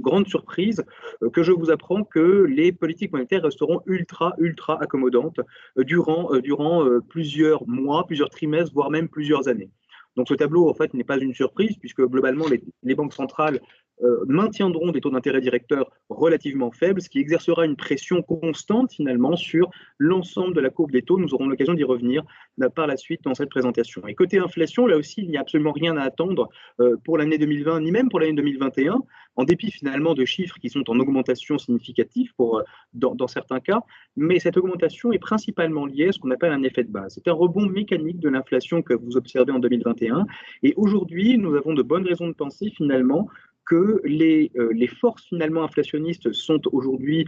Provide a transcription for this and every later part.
grande surprise que je vous apprends que les politiques monétaires resteront ultra accommodantes durant plusieurs mois, plusieurs trimestres, voire même plusieurs années. Donc ce tableau, en fait, n'est pas une surprise, puisque globalement, les banques centrales maintiendront des taux d'intérêt directeurs relativement faibles, ce qui exercera une pression constante finalement sur l'ensemble de la courbe des taux. Nous aurons l'occasion d'y revenir par la suite dans cette présentation. Et côté inflation, là aussi, il n'y a absolument rien à attendre pour l'année 2020, ni même pour l'année 2021, en dépit finalement de chiffres qui sont en augmentation significative dans certains cas, mais cette augmentation est principalement liée à ce qu'on appelle un effet de base. C'est un rebond mécanique de l'inflation que vous observez en 2021, et aujourd'hui, nous avons de bonnes raisons de penser finalement que les forces finalement inflationnistes sont aujourd'hui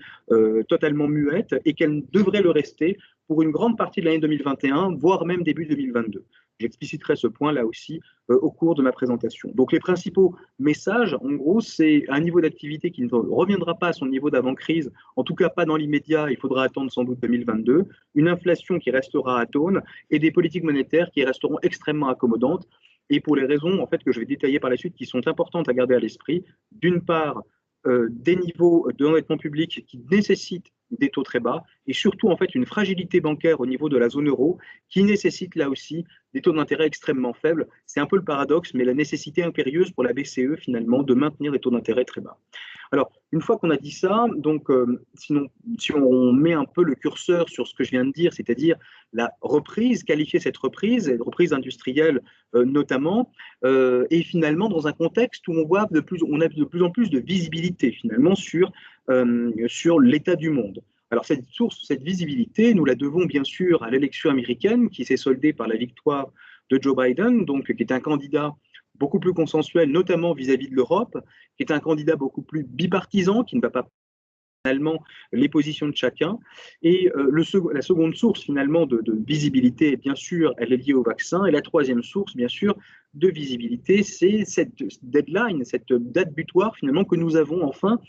totalement muettes et qu'elles devraient le rester pour une grande partie de l'année 2021, voire même début 2022. J'expliciterai ce point là aussi au cours de ma présentation. Donc les principaux messages, en gros, c'est un niveau d'activité qui ne reviendra pas à son niveau d'avant-crise, en tout cas pas dans l'immédiat, il faudra attendre sans doute 2022, une inflation qui restera atone et des politiques monétaires qui resteront extrêmement accommodantes. Et pour les raisons en fait, que je vais détailler par la suite, qui sont importantes à garder à l'esprit, d'une part, des niveaux d'endettement public qui nécessitent des taux très bas, et surtout en fait une fragilité bancaire au niveau de la zone euro qui nécessite là aussi des taux d'intérêt extrêmement faibles. C'est un peu le paradoxe, mais la nécessité impérieuse pour la BCE finalement de maintenir des taux d'intérêt très bas. Alors, une fois qu'on a dit ça, donc, si on met un peu le curseur sur ce que je viens de dire, c'est-à-dire la reprise, qualifier cette reprise industrielle notamment, et finalement dans un contexte où on a de plus en plus de visibilité finalement sur l'état du monde. Alors cette visibilité, nous la devons bien sûr à l'élection américaine qui s'est soldée par la victoire de Joe Biden, donc qui est un candidat beaucoup plus consensuel, notamment vis-à-vis de l'Europe, qui est un candidat beaucoup plus bipartisan, qui ne va pas finalement les positions de chacun. Et la seconde source finalement de visibilité, bien sûr, elle est liée au vaccin. Et la troisième source, bien sûr, de visibilité, c'est cette deadline, cette date butoir finalement que nous avons enfin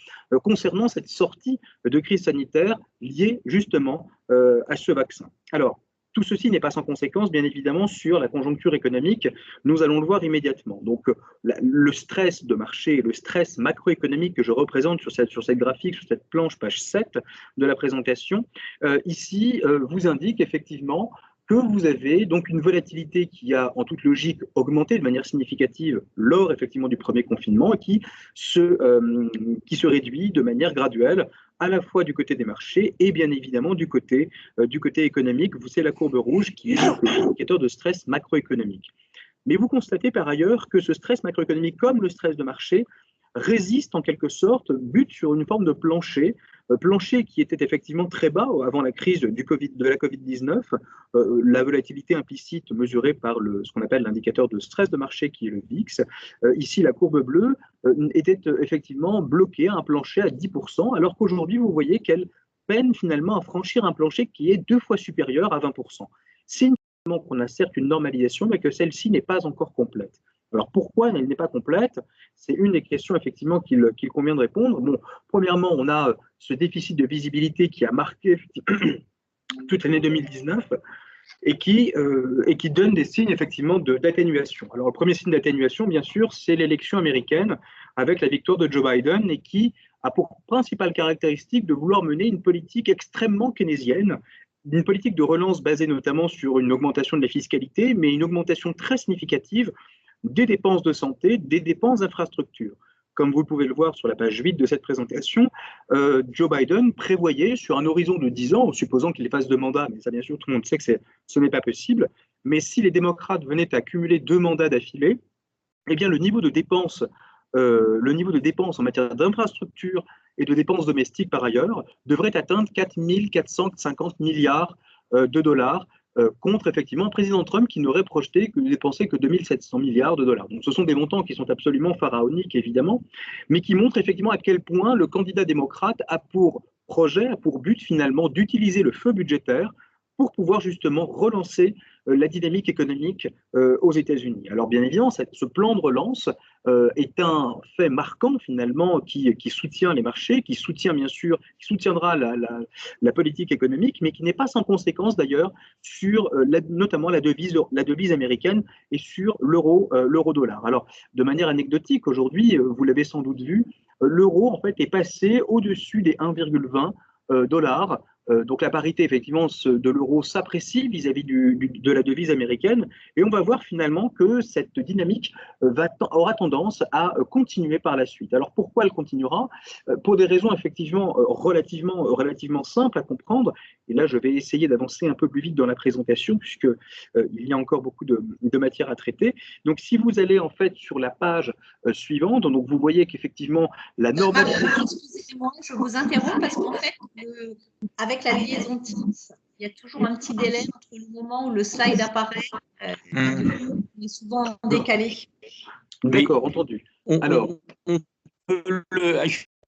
concernant cette sortie de crise sanitaire liée justement à ce vaccin. Alors, tout ceci n'est pas sans conséquence, bien évidemment, sur la conjoncture économique. Nous allons le voir immédiatement. Donc, le stress de marché, le stress macroéconomique que je représente sur cette graphique, sur cette planche, page 7 de la présentation, ici, vous indique effectivement que vous avez donc une volatilité qui a en toute logique augmenté de manière significative lors effectivement du premier confinement et qui se réduit de manière graduelle à la fois du côté des marchés et bien évidemment du côté économique. Vous savez la courbe rouge qui est l'indicateur de stress macroéconomique. Mais vous constatez par ailleurs que ce stress macroéconomique comme le stress de marché résiste en quelque sorte, bute sur une forme de plancher qui était effectivement très bas avant la crise de la Covid-19. La volatilité implicite mesurée par ce qu'on appelle l'indicateur de stress de marché qui est le VIX. Ici, la courbe bleue était effectivement bloquée à un plancher à 10%, alors qu'aujourd'hui, vous voyez qu'elle peine finalement à franchir un plancher qui est 2 fois supérieur à 20%. Signe qu'on a certes une normalisation, mais que celle-ci n'est pas encore complète. Alors pourquoi elle n'est pas complète? C'est une des questions effectivement qu'il convient de répondre. Bon, premièrement, on a ce déficit de visibilité qui a marqué toute l'année 2019 et qui donne des signes effectivement d'atténuation. Alors le premier signe d'atténuation, bien sûr, c'est l'élection américaine avec la victoire de Joe Biden et qui a pour principale caractéristique de vouloir mener une politique extrêmement keynésienne, une politique de relance basée notamment sur une augmentation de la fiscalité, mais une augmentation très significative des dépenses de santé, des dépenses d'infrastructure. Comme vous pouvez le voir sur la page 8 de cette présentation, Joe Biden prévoyait sur un horizon de 10 ans, en supposant qu'il fasse 2 mandats, mais ça bien sûr tout le monde sait que ce n'est pas possible, mais si les démocrates venaient à cumuler 2 mandats d'affilée, eh bien le niveau de dépenses en matière d'infrastructure et de dépenses domestiques par ailleurs devrait atteindre 4 450 milliards de dollars, contre effectivement un président Trump qui n'aurait projeté que dépenser que 2 700 milliards de dollars. Donc ce sont des montants qui sont absolument pharaoniques évidemment, mais qui montrent effectivement à quel point le candidat démocrate a pour projet, a pour but finalement d'utiliser le feu budgétaire pour pouvoir justement relancer la dynamique économique aux États-Unis. Alors bien évidemment, ce plan de relance est un fait marquant finalement qui soutient les marchés, qui soutient bien sûr, qui soutiendra la politique économique, mais qui n'est pas sans conséquence d'ailleurs sur notamment la devise américaine et sur l'euro-dollar. Alors de manière anecdotique, aujourd'hui, vous l'avez sans doute vu, l'euro en fait est passé au-dessus des 1,20 dollars. Donc la parité effectivement de l'euro s'apprécie vis-à-vis de la devise américaine et on va voir finalement que cette dynamique aura tendance à continuer par la suite. Alors pourquoi elle continuera? Pour des raisons effectivement relativement simples à comprendre. Et là je vais essayer d'avancer un peu plus vite dans la présentation puisque il y a encore beaucoup de matière à traiter. Donc si vous allez en fait sur la page suivante, donc vous voyez qu'effectivement la normalisation. Excusez-moi, je vous interromps parce qu'en fait, avec la liaison Teams, il y a toujours un petit délai entre le moment où le slide apparaît. Il est souvent décalé. D'accord, entendu. Alors,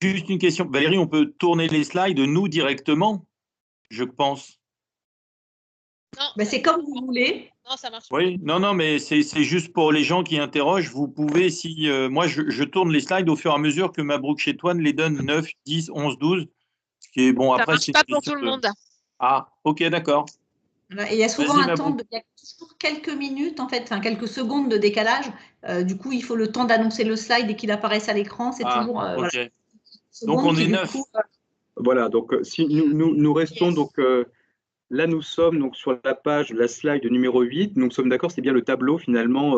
juste une question. Valérie, on peut tourner les slides, nous, directement, je pense. Ben, c'est comme vous voulez. Non, ça marche. Oui, non, mais c'est juste pour les gens qui interrogent. Vous pouvez, si moi, je tourne les slides au fur et à mesure que Mabrouk Chetouane les donne 9, 10, 11, 12. Ce qui est bon. Ça après, marche pas pour tout le monde. Ah, ok, d'accord. Et il y a souvent il y a toujours quelques minutes, en fait, enfin, quelques secondes de décalage. Du coup, il faut le temps d'annoncer le slide et qu'il apparaisse à l'écran. C'est toujours. Ok. Voilà, donc, on est 9. Voilà, donc si nous restons donc. Là, nous sommes donc sur la page, la slide numéro 8. Nous sommes d'accord, c'est bien le tableau finalement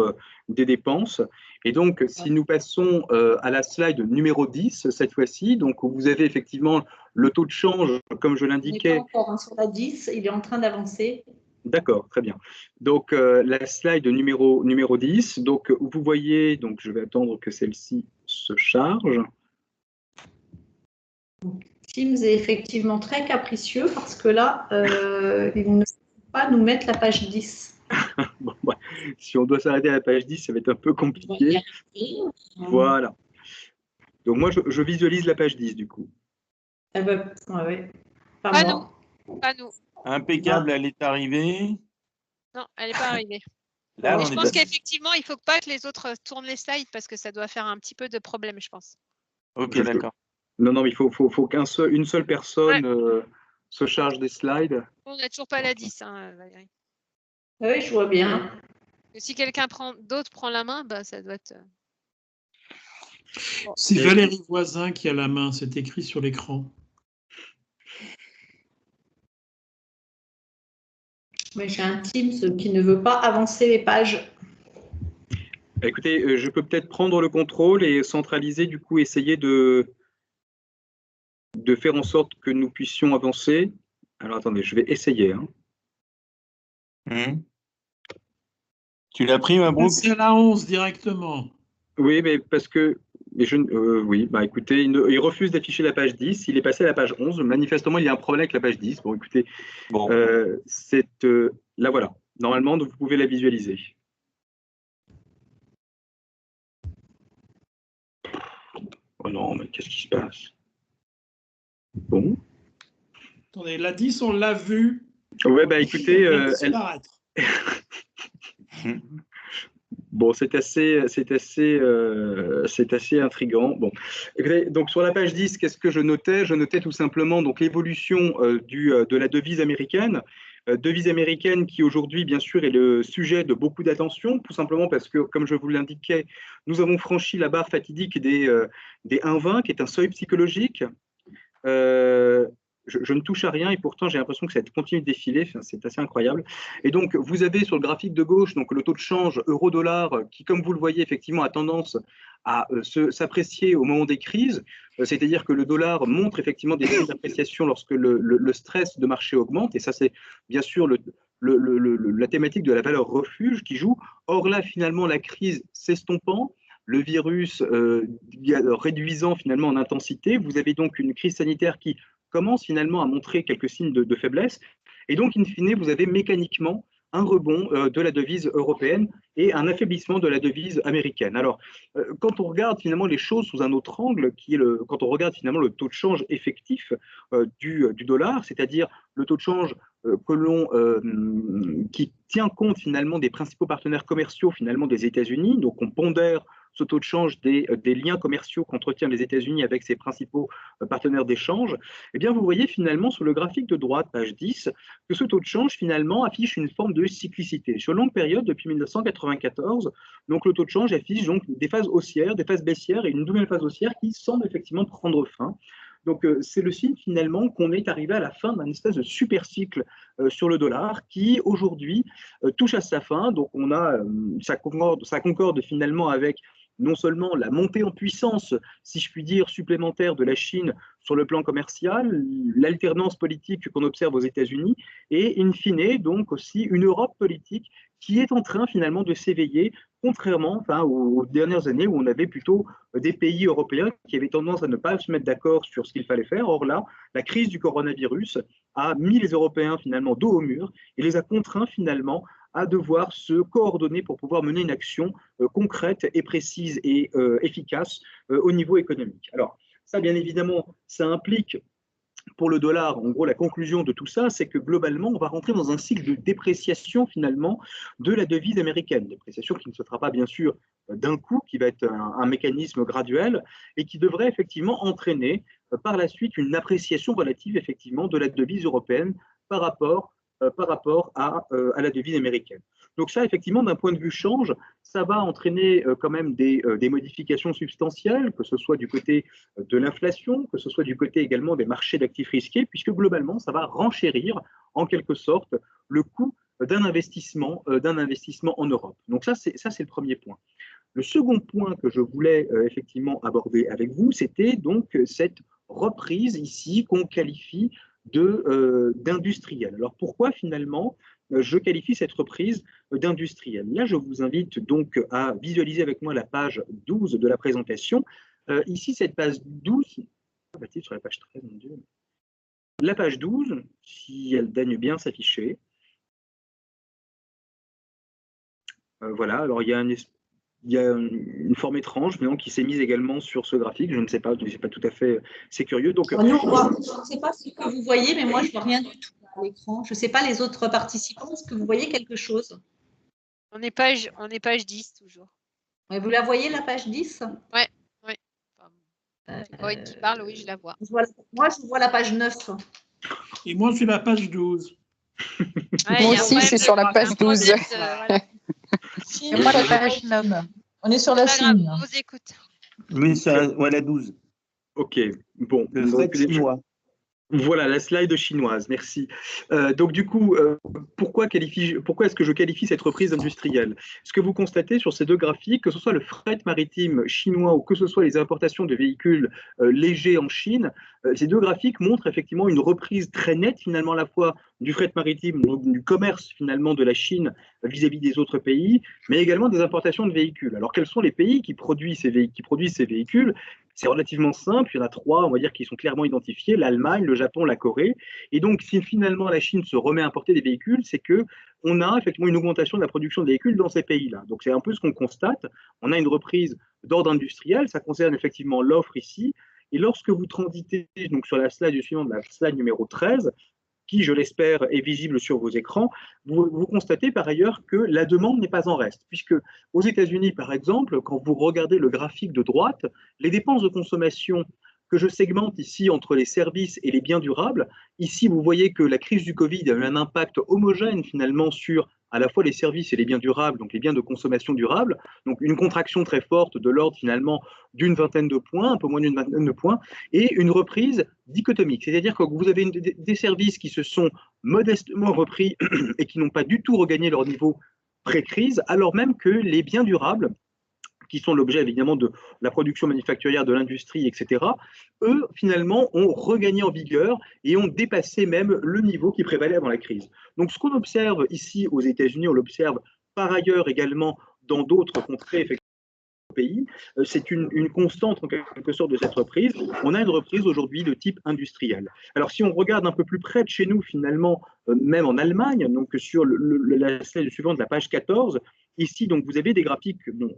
des dépenses. Et donc, si nous passons à la slide numéro 10, cette fois-ci, donc vous avez effectivement le taux de change, comme je l'indiquais. Il est encore sur la 10, il est en train d'avancer. D'accord, très bien. Donc, la slide numéro 10, donc vous voyez, donc je vais attendre que celle-ci se charge. Teams est effectivement très capricieux parce que là, il ne peut pas nous mettre la page 10. Bon, bah, si on doit s'arrêter à la page 10, ça va être un peu compliqué. Voilà. Donc moi, je visualise la page 10 du coup. Eh ben, ouais. Pas nous. Pas nous. Impeccable, elle est arrivée. Non, elle n'est pas arrivée. Là, mais je pense qu'effectivement, il ne faut pas que les autres tournent les slides parce que ça doit faire un petit peu de problème, je pense. Ok, d'accord. Non, mais il faut qu'une seule personne se charge des slides. On n'a toujours pas la 10, hein, Valérie. Oui, je vois bien. Et si quelqu'un d'autre prend la main, bah, ça doit être… Bon. C'est Valérie Voisin qui a la main, c'est écrit sur l'écran. Mais j'ai un Teams qui ne veut pas avancer les pages. Écoutez, je peux peut-être prendre le contrôle et centraliser, du coup, essayer de faire en sorte que nous puissions avancer. Alors, attendez, je vais essayer. Tu l'as pris, Mabrouk? C'est la 11 directement. Oui, mais parce que… oui, bah écoutez, il refuse d'afficher la page 10. Il est passé à la page 11. Manifestement, il y a un problème avec la page 10. Bon, écoutez, là, voilà. Normalement, vous pouvez la visualiser. Oh non, mais qu'est-ce qui se passe? Bon. Attendez, la 10, on l'a vue. Ouais, bah écoutez… Bon, c'est assez intriguant. Bon, écoutez, donc sur la page 10, qu'est-ce que je notais? Je notais tout simplement donc l'évolution de la devise américaine. Devise américaine qui aujourd'hui, bien sûr, est le sujet de beaucoup d'attention, tout simplement parce que, comme je vous l'indiquais, nous avons franchi la barre fatidique des 1,20, qui est un seuil psychologique. Je ne touche à rien et pourtant j'ai l'impression que ça continue de défiler, c'est assez incroyable. Et donc vous avez sur le graphique de gauche donc le taux de change euro-dollar qui, comme vous le voyez, effectivement a tendance à s'apprécier au moment des crises, c'est-à-dire que le dollar montre effectivement des signes d'appréciation lorsque le stress de marché augmente, et ça c'est bien sûr la thématique de la valeur refuge qui joue. Or là finalement la crise s'estompant, le virus réduisant finalement en intensité, vous avez donc une crise sanitaire qui commence finalement à montrer quelques signes de faiblesse. Et donc, in fine, vous avez mécaniquement un rebond de la devise européenne et un affaiblissement de la devise américaine. Alors, quand on regarde finalement les choses sous un autre angle, qui est quand on regarde finalement le taux de change effectif du dollar, c'est-à-dire le taux de change qui tient compte finalement des principaux partenaires commerciaux finalement des États-Unis. Donc on pondère ce taux de change des liens commerciaux qu'entretient les États-Unis avec ses principaux partenaires d'échange. Eh bien, vous voyez finalement sur le graphique de droite, page 10, que ce taux de change finalement affiche une forme de cyclicité. Sur longue période, depuis 1994, donc le taux de change affiche donc des phases haussières, des phases baissières et une nouvelle phase haussière qui semble effectivement prendre fin. Donc, c'est le signe finalement qu'on est arrivé à la fin d'un espèce de super cycle sur le dollar qui aujourd'hui touche à sa fin. Donc, on a ça concorde finalement avec non seulement la montée en puissance, si je puis dire, supplémentaire de la Chine sur le plan commercial, l'alternance politique qu'on observe aux États-Unis, et in fine, donc aussi une Europe politique qui est en train finalement de s'éveiller, contrairement aux dernières années où on avait plutôt des pays européens qui avaient tendance à ne pas se mettre d'accord sur ce qu'il fallait faire. Or là, la crise du coronavirus a mis les Européens finalement dos au mur et les a contraints finalement à devoir se coordonner pour pouvoir mener une action concrète et précise et efficace au niveau économique. Alors, ça, bien évidemment, ça implique pour le dollar, en gros, la conclusion de tout ça, c'est que globalement, on va rentrer dans un cycle de dépréciation finalement de la devise américaine. Dépréciation qui ne se fera pas bien sûr d'un coup, qui va être un mécanisme graduel et qui devrait effectivement entraîner par la suite une appréciation relative effectivement de la devise européenne par rapport à la devise américaine. Donc ça, effectivement, d'un point de vue change, ça va entraîner quand même des modifications substantielles, que ce soit du côté de l'inflation, que ce soit du côté également des marchés d'actifs risqués, puisque globalement, ça va renchérir en quelque sorte le coût d'un investissement en Europe. Donc ça, c'est le premier point. Le second point que je voulais effectivement aborder avec vous, c'était donc cette reprise ici qu'on qualifie d'industrielle. Alors pourquoi finalement je qualifie cette reprise d'industrielle? Là, je vous invite donc à visualiser avec moi la page 12 de la présentation. Ici, cette page 12, sur la page 13, mon Dieu. La page 12, si elle daigne bien s'afficher. Voilà, alors il y a une forme étrange qui s'est mise également sur ce graphique. Je ne sais pas, c'est pas tout à fait. C'est curieux. Donc, je ne sais pas ce que vous voyez, mais moi, je ne vois rien du tout à l'écran. Je ne sais pas les autres participants. Est-ce que vous voyez quelque chose? On est page 10 toujours. Ouais, vous la voyez, la page 10? Oui. Corinne qui parle, oui, je la vois. Moi, je vois la page 9. Et moi, je suis la page 12. Moi aussi, je suis sur la page 12. Et moi, la page 9. On est sur la Chine. On vous écoute. Oui, la 12. Ok, bon. Le slide chinois. Voilà, la slide chinoise, merci. Donc du coup, pourquoi est-ce que je qualifie cette reprise industrielle? Ce que vous constatez sur ces deux graphiques, que ce soit le fret maritime chinois ou que ce soit les importations de véhicules légers en Chine, ces deux graphiques montrent effectivement une reprise très nette finalement à la fois du fret maritime, donc du commerce finalement de la Chine vis-à-vis des autres pays, mais également des importations de véhicules. Alors quels sont les pays qui produisent ces véhicules? C'est relativement simple, il y en a trois, on va dire, qui sont clairement identifiés, l'Allemagne, le Japon, la Corée. Et donc, si finalement la Chine se remet à importer des véhicules, c'est qu'on a effectivement une augmentation de la production de véhicules dans ces pays-là. Donc, c'est un peu ce qu'on constate. On a une reprise d'ordre industriel, ça concerne effectivement l'offre ici. Et lorsque vous transitez donc, sur la slide suivante, la slide numéro 13, qui, je l'espère, est visible sur vos écrans, vous constatez par ailleurs que la demande n'est pas en reste, puisque aux États-Unis, par exemple, quand vous regardez le graphique de droite, les dépenses de consommation que je segmente ici entre les services et les biens durables, ici, vous voyez que la crise du Covid a eu un impact homogène finalement sur à la fois les services et les biens durables, donc les biens de consommation durable, donc une contraction très forte de l'ordre finalement d'une vingtaine de points, un peu moins d'une vingtaine de points, et une reprise dichotomique, c'est-à-dire que vous avez des services qui se sont modestement repris et qui n'ont pas du tout regagné leur niveau pré-crise, alors même que les biens durables, qui sont l'objet évidemment de la production manufacturière, de l'industrie, etc., eux, finalement, ont regagné en vigueur et ont dépassé même le niveau qui prévalait avant la crise. Donc, ce qu'on observe ici aux États-Unis, on l'observe par ailleurs également dans d'autres contrées, effectivement, pays, c'est une constante en quelque sorte de cette reprise. On a une reprise aujourd'hui de type industriel. Alors si on regarde un peu plus près de chez nous finalement, même en Allemagne, donc sur la slide suivante, la page 14, Ici, donc, vous avez des graphiques bon,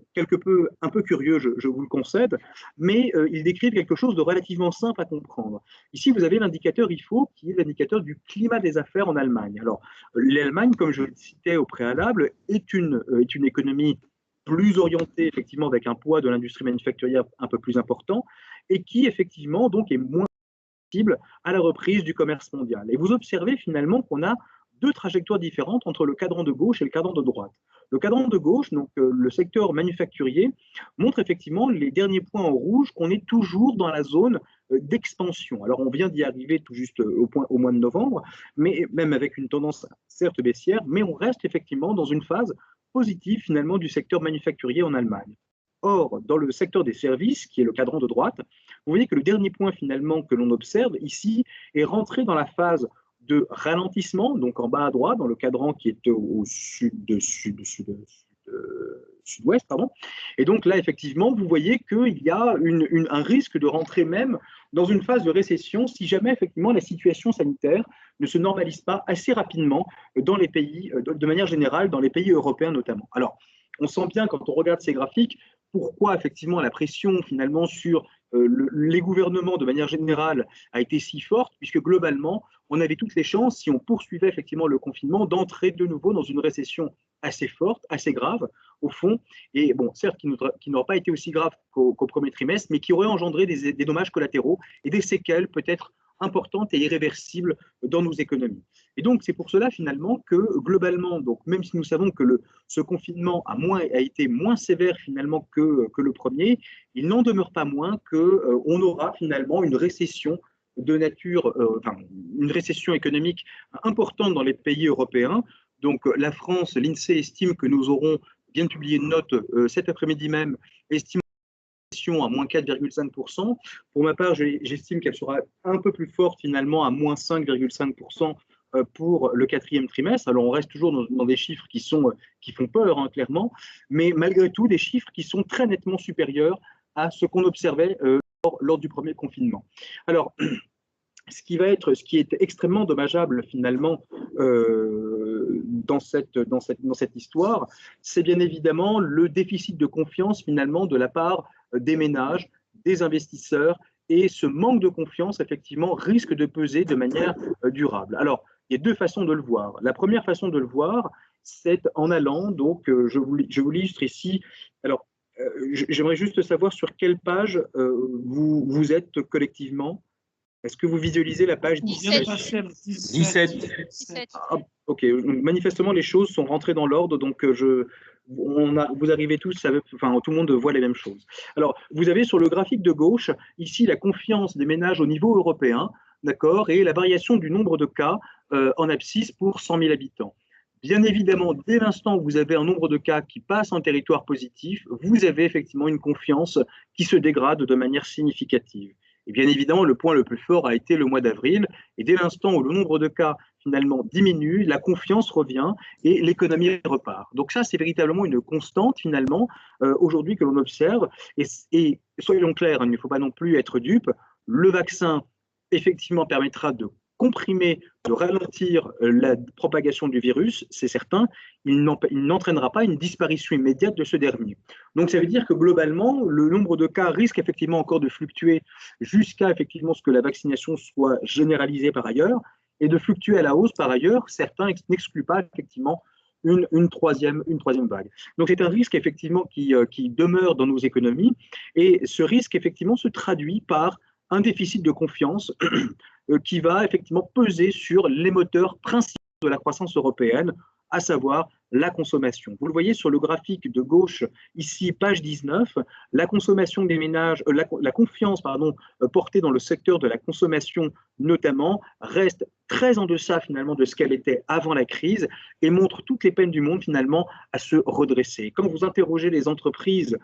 un peu curieux, je vous le concède, mais ils décrivent quelque chose de relativement simple à comprendre. Ici, vous avez l'indicateur IFO, qui est l'indicateur du climat des affaires en Allemagne. Alors, l'Allemagne, comme je le citais au préalable, est une économie plus orientée, effectivement, avec un poids de l'industrie manufacturière un peu plus important, et qui, effectivement, donc, est moins sensible à la reprise du commerce mondial. Et vous observez finalement qu'on a deux trajectoires différentes entre le cadran de gauche et le cadran de droite. Le cadran de gauche, donc le secteur manufacturier, montre effectivement les derniers points en rouge qu'on est toujours dans la zone d'expansion. Alors on vient d'y arriver tout juste au mois de novembre, mais même avec une tendance certes baissière, mais on reste effectivement dans une phase positive finalement du secteur manufacturier en Allemagne. Or, dans le secteur des services, qui est le cadran de droite, vous voyez que le dernier point finalement que l'on observe ici est rentré dans la phase de ralentissement, donc en bas à droite, dans le cadran qui est au sud-ouest, pardon. Et donc là, effectivement, vous voyez qu'il y a un risque de rentrer même dans une phase de récession si jamais, effectivement, la situation sanitaire ne se normalise pas assez rapidement dans les pays, de manière générale, dans les pays européens notamment. Alors, on sent bien, quand on regarde ces graphiques, pourquoi, effectivement, la pression, finalement, sur les gouvernements, de manière générale, a été si forte, puisque globalement, on avait toutes les chances, si on poursuivait effectivement le confinement, d'entrer de nouveau dans une récession assez forte, assez grave, au fond, et bon, certes, qui n'aura pas été aussi grave qu'au premier trimestre, mais qui aurait engendré des dommages collatéraux et des séquelles peut-être importantes et irréversibles dans nos économies. Et donc, c'est pour cela, finalement, que globalement, donc, même si nous savons que ce confinement a été moins sévère, finalement, que le premier, il n'en demeure pas moins qu'on aura, finalement, une récession de nature, une récession économique importante dans les pays européens. Donc, la France, l'INSEE estime que nous aurons, vient de publier une note cet après-midi même, estime à moins 4,5%. Pour ma part, j'estime qu'elle sera un peu plus forte finalement à moins 5,5% pour le quatrième trimestre. Alors on reste toujours dans des chiffres qui font peur, hein, clairement, mais malgré tout des chiffres qui sont très nettement supérieurs à ce qu'on observait lors du premier confinement. Alors, ce qui est extrêmement dommageable finalement dans cette histoire, c'est bien évidemment le déficit de confiance finalement de la part des ménages, des investisseurs, et ce manque de confiance effectivement risque de peser de manière durable. Alors, il y a deux façons de le voir. La première façon de le voir, c'est en allant, donc je vous l'illustre ici. Alors, j'aimerais juste savoir sur quelle page vous êtes collectivement. Est-ce que vous visualisez la page 17 ? 17. Ah, ok, manifestement les choses sont rentrées dans l'ordre, donc vous arrivez tous, enfin tout le monde voit les mêmes choses. Alors, vous avez sur le graphique de gauche, ici la confiance des ménages au niveau européen, d'accord, et la variation du nombre de cas en abscisse pour 100 000 habitants. Bien évidemment, dès l'instant où vous avez un nombre de cas qui passe en territoire positif, vous avez effectivement une confiance qui se dégrade de manière significative. Et bien évidemment, le point le plus fort a été le mois d'avril. Et dès l'instant où le nombre de cas finalement diminue, la confiance revient et l'économie repart. Donc ça, c'est véritablement une constante finalement aujourd'hui que l'on observe. Et soyons clairs, il ne faut pas non plus être dupe. Le vaccin effectivement permettra de comprimer, de ralentir la propagation du virus, c'est certain, il n'entraînera pas une disparition immédiate de ce dernier. Donc ça veut dire que globalement, le nombre de cas risque effectivement encore de fluctuer jusqu'à effectivement ce que la vaccination soit généralisée par ailleurs, et de fluctuer à la hausse par ailleurs, certains n'excluent pas effectivement une troisième vague. Donc c'est un risque effectivement qui demeure dans nos économies, et ce risque effectivement se traduit par un déficit de confiance qui va effectivement peser sur les moteurs principaux de la croissance européenne, à savoir la consommation. Vous le voyez sur le graphique de gauche, ici, page 19, la consommation des ménages, la confiance portée dans le secteur de la consommation notamment, reste très en deçà finalement de ce qu'elle était avant la crise et montre toutes les peines du monde finalement à se redresser. Quand vous interrogez les entreprises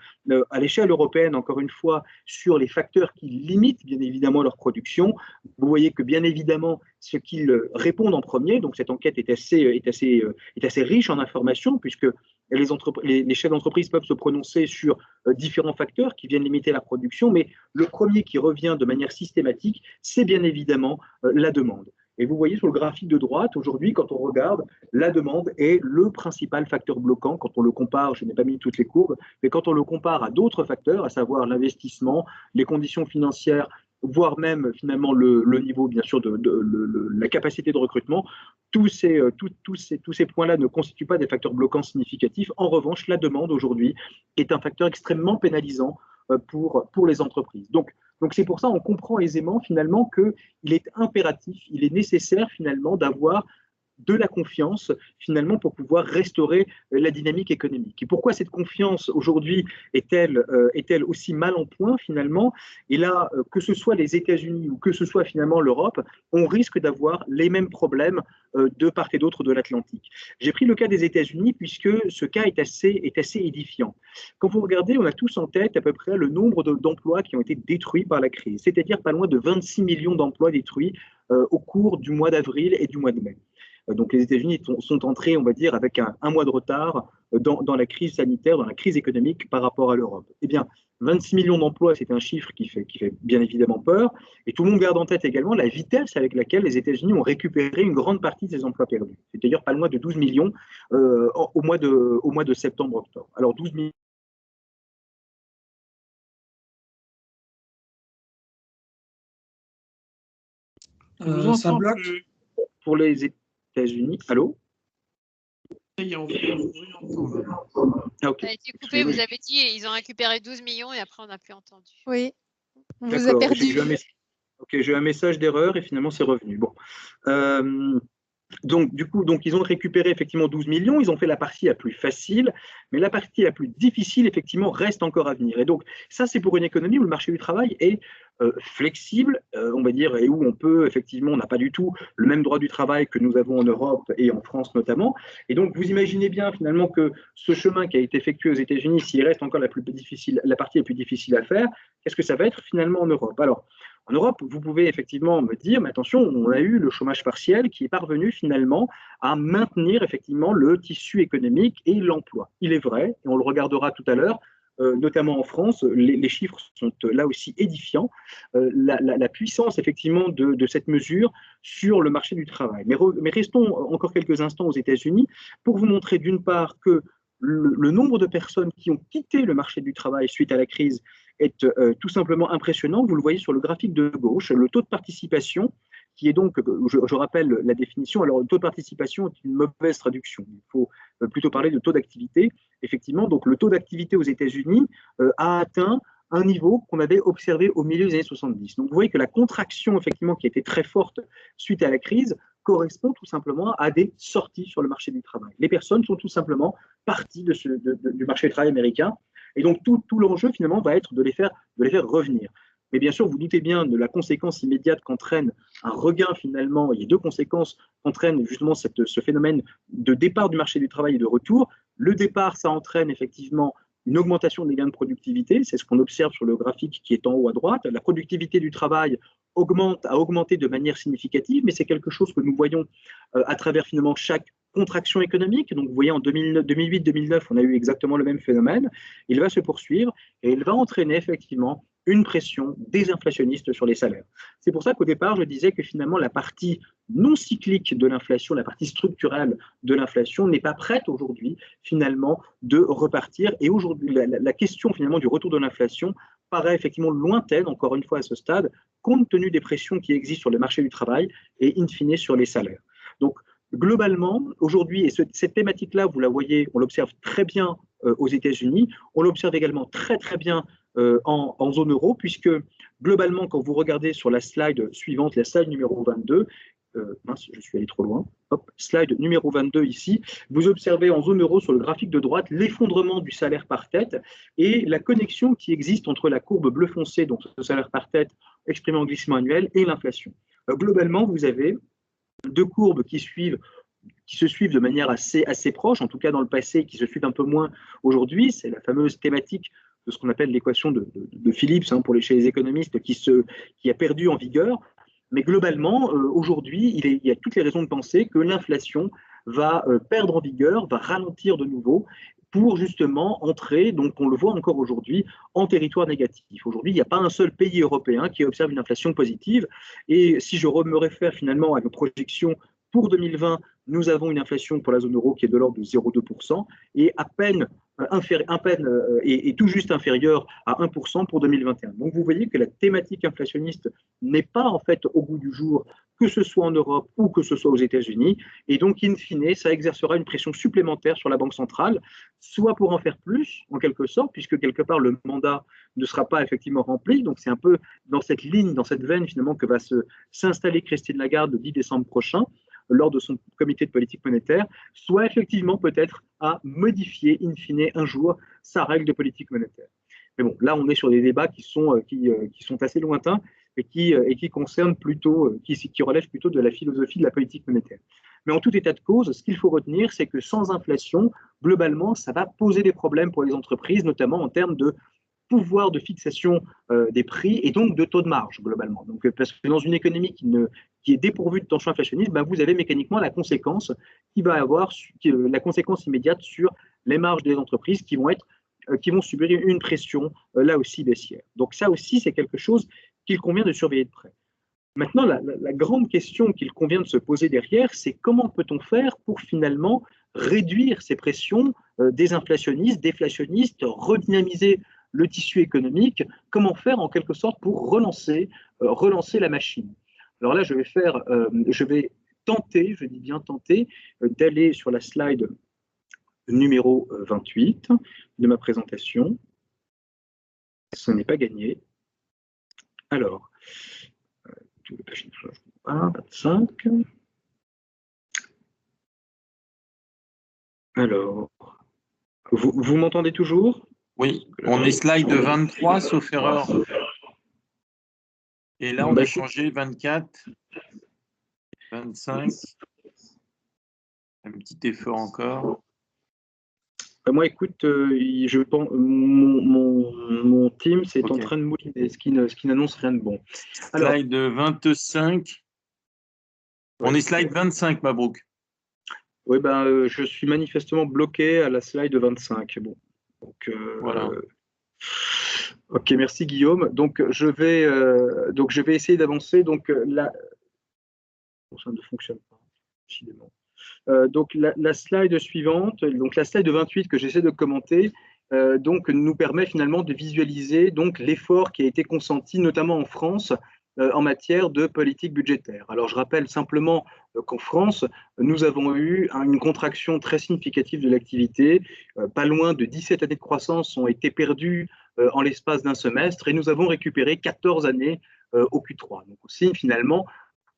à l'échelle européenne, encore une fois, sur les facteurs qui limitent bien évidemment leur production, vous voyez que bien évidemment ce qu'ils répondent en premier, donc cette enquête est assez riche en informations puisque les chefs d'entreprise peuvent se prononcer sur différents facteurs qui viennent limiter la production, mais le premier qui revient de manière systématique, c'est bien évidemment la demande. Et vous voyez sur le graphique de droite, aujourd'hui, quand on regarde, la demande est le principal facteur bloquant quand on le compare, je n'ai pas mis toutes les courbes, mais quand on le compare à d'autres facteurs, à savoir l'investissement, les conditions financières, voire même finalement le niveau, bien sûr, la capacité de recrutement, tous ces points-là ne constituent pas des facteurs bloquants significatifs. En revanche, la demande aujourd'hui est un facteur extrêmement pénalisant pour les entreprises. Donc c'est pour ça on comprend aisément finalement qu'il est impératif, il est nécessaire finalement d'avoir de la confiance finalement pour pouvoir restaurer la dynamique économique. Et pourquoi cette confiance aujourd'hui est-elle aussi mal en point finalement? Et là, que ce soit les États-Unis ou que ce soit finalement l'Europe, on risque d'avoir les mêmes problèmes de part et d'autre de l'Atlantique. J'ai pris le cas des États-Unis puisque ce cas est assez édifiant. Quand vous regardez, on a tous en tête à peu près le nombre d'emplois qui ont été détruits par la crise, c'est-à-dire pas loin de 26 millions d'emplois détruits au cours du mois d'avril et du mois de mai. Donc les États-Unis sont entrés, on va dire, avec un mois de retard dans la crise sanitaire, dans la crise économique par rapport à l'Europe. Eh bien, 26 millions d'emplois, c'est un chiffre qui fait bien évidemment peur. Et tout le monde garde en tête également la vitesse avec laquelle les États-Unis ont récupéré une grande partie de ces emplois perdus. C'est-à-dire pas loin de 12 millions au mois de septembre-octobre. Alors 12 millions. Ça bloque. Pour les États-Unis. Allô? On vous entend. Ah, okay. Ça a été coupé, vous avez dit, et ils ont récupéré 12 millions et après on n'a plus entendu. Oui, on vous a perdu. J'ai eu un message d'erreur et finalement c'est revenu. Bon. Donc, du coup, ils ont récupéré effectivement 12 millions, ils ont fait la partie la plus facile, mais la partie la plus difficile, effectivement, reste encore à venir. Et donc, ça, c'est pour une économie où le marché du travail est flexible, on va dire, et où on peut, effectivement, on n'a pas du tout le même droit du travail que nous avons en Europe et en France notamment. Et donc, vous imaginez bien, finalement, que ce chemin qui a été effectué aux États-Unis, s'il reste encore la partie la plus difficile à faire, qu'est-ce que ça va être finalement en Europe? Alors, en Europe, vous pouvez effectivement me dire, mais attention, on a eu le chômage partiel qui est parvenu finalement à maintenir effectivement le tissu économique et l'emploi. Il est vrai, et on le regardera tout à l'heure, notamment en France, les chiffres sont là aussi édifiants, la puissance effectivement de cette mesure sur le marché du travail. Mais restons encore quelques instants aux États-Unis pour vous montrer d'une part que le nombre de personnes qui ont quitté le marché du travail suite à la crise est tout simplement impressionnant. Vous le voyez sur le graphique de gauche, le taux de participation, qui est donc, je rappelle la définition, alors le taux de participation est une mauvaise traduction. Il faut plutôt parler de taux d'activité. Effectivement, donc le taux d'activité aux États-Unis a atteint un niveau qu'on avait observé au milieu des années 70. Donc vous voyez que la contraction, effectivement, qui était très forte suite à la crise, correspond tout simplement à des sorties sur le marché du travail. Les personnes sont tout simplement parties du marché du travail américain. Et donc, tout l'enjeu, finalement, va être de les faire revenir. Mais bien sûr, vous doutez bien de la conséquence immédiate qu'entraîne un regain, finalement. Il y a deux conséquences qu'entraîne justement ce phénomène de départ du marché du travail et de retour. Le départ, ça entraîne effectivement une augmentation des gains de productivité. C'est ce qu'on observe sur le graphique qui est en haut à droite. La productivité du travail a augmenté de manière significative, mais c'est quelque chose que nous voyons à travers finalement chaque contraction économique. Donc, vous voyez, en 2008-2009, on a eu exactement le même phénomène. Il va se poursuivre et il va entraîner effectivement une pression désinflationniste sur les salaires. C'est pour ça qu'au départ, je disais que finalement, la partie non cyclique de l'inflation, la partie structurelle de l'inflation n'est pas prête aujourd'hui, finalement, de repartir. Et aujourd'hui, la question finalement du retour de l'inflation paraît effectivement lointaine, encore une fois à ce stade, compte tenu des pressions qui existent sur le marché du travail et in fine sur les salaires. Donc, globalement, aujourd'hui, et cette thématique-là, vous la voyez, on l'observe très bien aux États-Unis, on l'observe également très très bien en zone euro, puisque globalement, quand vous regardez sur la slide suivante, la slide numéro 22, mince, je suis allé trop loin, hop, slide numéro 22 ici, vous observez en zone euro sur le graphique de droite l'effondrement du salaire par tête et la connexion qui existe entre la courbe bleu foncé, donc ce salaire par tête exprimé en glissement annuel, et l'inflation. Globalement, vous avez deux courbes qui se suivent de manière assez proche, en tout cas dans le passé, qui se suivent un peu moins aujourd'hui. C'est la fameuse thématique de ce qu'on appelle l'équation de Phillips chez les économistes qui a perdu en vigueur. Mais globalement, aujourd'hui, il y a toutes les raisons de penser que l'inflation va perdre en vigueur, va ralentir de nouveau, pour justement entrer, donc on le voit encore aujourd'hui, en territoire négatif. Aujourd'hui, il n'y a pas un seul pays européen qui observe une inflation positive. Et si je me réfère finalement à nos projections pour 2020, nous avons une inflation pour la zone euro qui est de l'ordre de 0,2% et et tout juste inférieure à 1% pour 2021. Donc vous voyez que la thématique inflationniste n'est pas en fait au goût du jour, que ce soit en Europe ou que ce soit aux États-Unis. Et donc, in fine, ça exercera une pression supplémentaire sur la Banque centrale, soit pour en faire plus, en quelque sorte, puisque quelque part le mandat ne sera pas effectivement rempli. Donc c'est un peu dans cette ligne, dans cette veine finalement que va s'installer Christine Lagarde le 10 décembre prochain, lors de son comité de politique monétaire, soit effectivement peut-être à modifier in fine un jour sa règle de politique monétaire. Mais bon, là on est sur des débats qui sont assez lointains et qui concernent plutôt, qui relèvent plutôt de la philosophie de la politique monétaire. Mais en tout état de cause, ce qu'il faut retenir, c'est que sans inflation, globalement, ça va poser des problèmes pour les entreprises, notamment en termes de pouvoir de fixation des prix et donc de taux de marge globalement. Donc, parce que dans une économie qui est dépourvue de tension inflationniste, ben, vous avez mécaniquement la conséquence la conséquence immédiate sur les marges des entreprises qui vont subir une pression là aussi baissière. Donc ça aussi, c'est quelque chose qu'il convient de surveiller de près. Maintenant, la grande question qu'il convient de se poser derrière, c'est comment peut-on faire pour finalement réduire ces pressions désinflationnistes, déflationnistes, redynamiser le tissu économique, comment faire en quelque sorte pour relancer la machine. Alors là, je vais tenter, je dis bien tenter, d'aller sur la slide numéro 28 de ma présentation. Ce n'est pas gagné. Alors, 25. Alors, vous m'entendez toujours ? Oui, on est slide 23, sauf erreur. Et là, on a changé 24, 25. Un petit effort encore. Moi, écoute, je pense, mon team est en train de mouliner, ce qui n'annonce rien de bon. Alors, slide 25. On est slide 25, Mabrouk. Oui, ben, je suis manifestement bloqué à la slide 25. Bon. Donc, voilà. Ok, merci Guillaume. Donc je vais essayer d'avancer. Donc là, ça ne fonctionne pas, décidément. Donc la slide suivante, donc la slide 28 que j'essaie de commenter, donc nous permet finalement de visualiser donc l'effort qui a été consenti, notamment en France, en matière de politique budgétaire. Alors je rappelle simplement qu'en France, nous avons eu une contraction très significative de l'activité. Pas loin de 17 années de croissance ont été perdues en l'espace d'un semestre et nous avons récupéré 14 années au Q3. Donc aussi finalement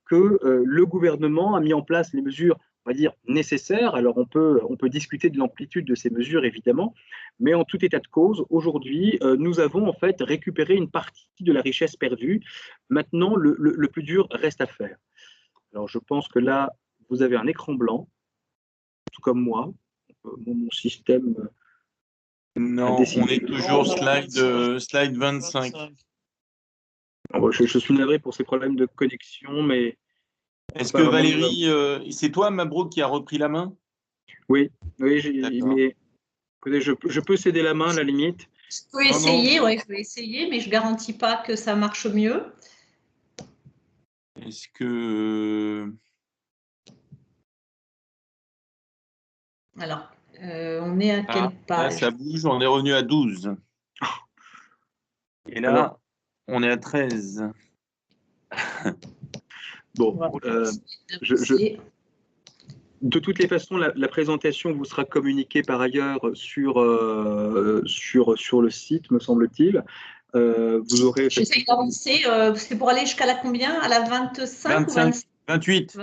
que le gouvernement a mis en place les mesures, on va dire, nécessaires. Alors on peut discuter de l'amplitude de ces mesures évidemment, mais en tout état de cause, aujourd'hui, nous avons en fait récupéré une partie de la richesse perdue. Maintenant, le plus dur reste à faire. Alors je pense que là, vous avez un écran blanc, tout comme moi. Mon système. Non, on est toujours slide 25. Je suis navré pour ces problèmes de connexion, mais. Est-ce que Valérie, c'est toi, Mabrouk, qui a repris la main? Oui, mais je peux céder la main à la limite. Je peux essayer, ouais, je vais essayer, mais je ne garantis pas que ça marche mieux. Est-ce que. Alors, on est à quelle page? Là, ça bouge, on est revenu à 12. Et là, on est à 13. Bon, de toutes les façons, la présentation vous sera communiquée par ailleurs sur le site, me semble-t-il. Vous aurez. J'essaie d'avancer. C'est pour aller jusqu'à la combien? À la 25 ou 26? 28.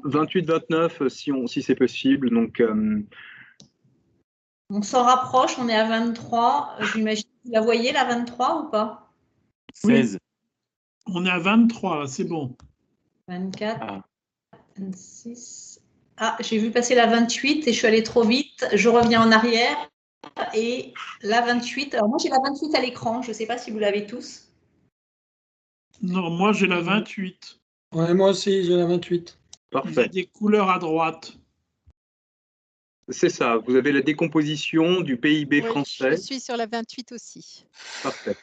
28, 29, si c'est possible. Donc. On s'en rapproche, on est à 23. J'imagine. Vous la voyez, la 23 ou pas? 16. Oui. On est à 23, là, c'est bon. 24, 26. Ah, j'ai vu passer la 28 et je suis allée trop vite. Je reviens en arrière. Et la 28. Alors, moi, j'ai la 28 à l'écran. Je ne sais pas si vous l'avez tous. Non, moi, j'ai la 28. Ouais, moi aussi, j'ai la 28. Parfait. Il y a des couleurs à droite. C'est ça, vous avez la décomposition du PIB français. Je suis sur la 28 aussi. Parfait.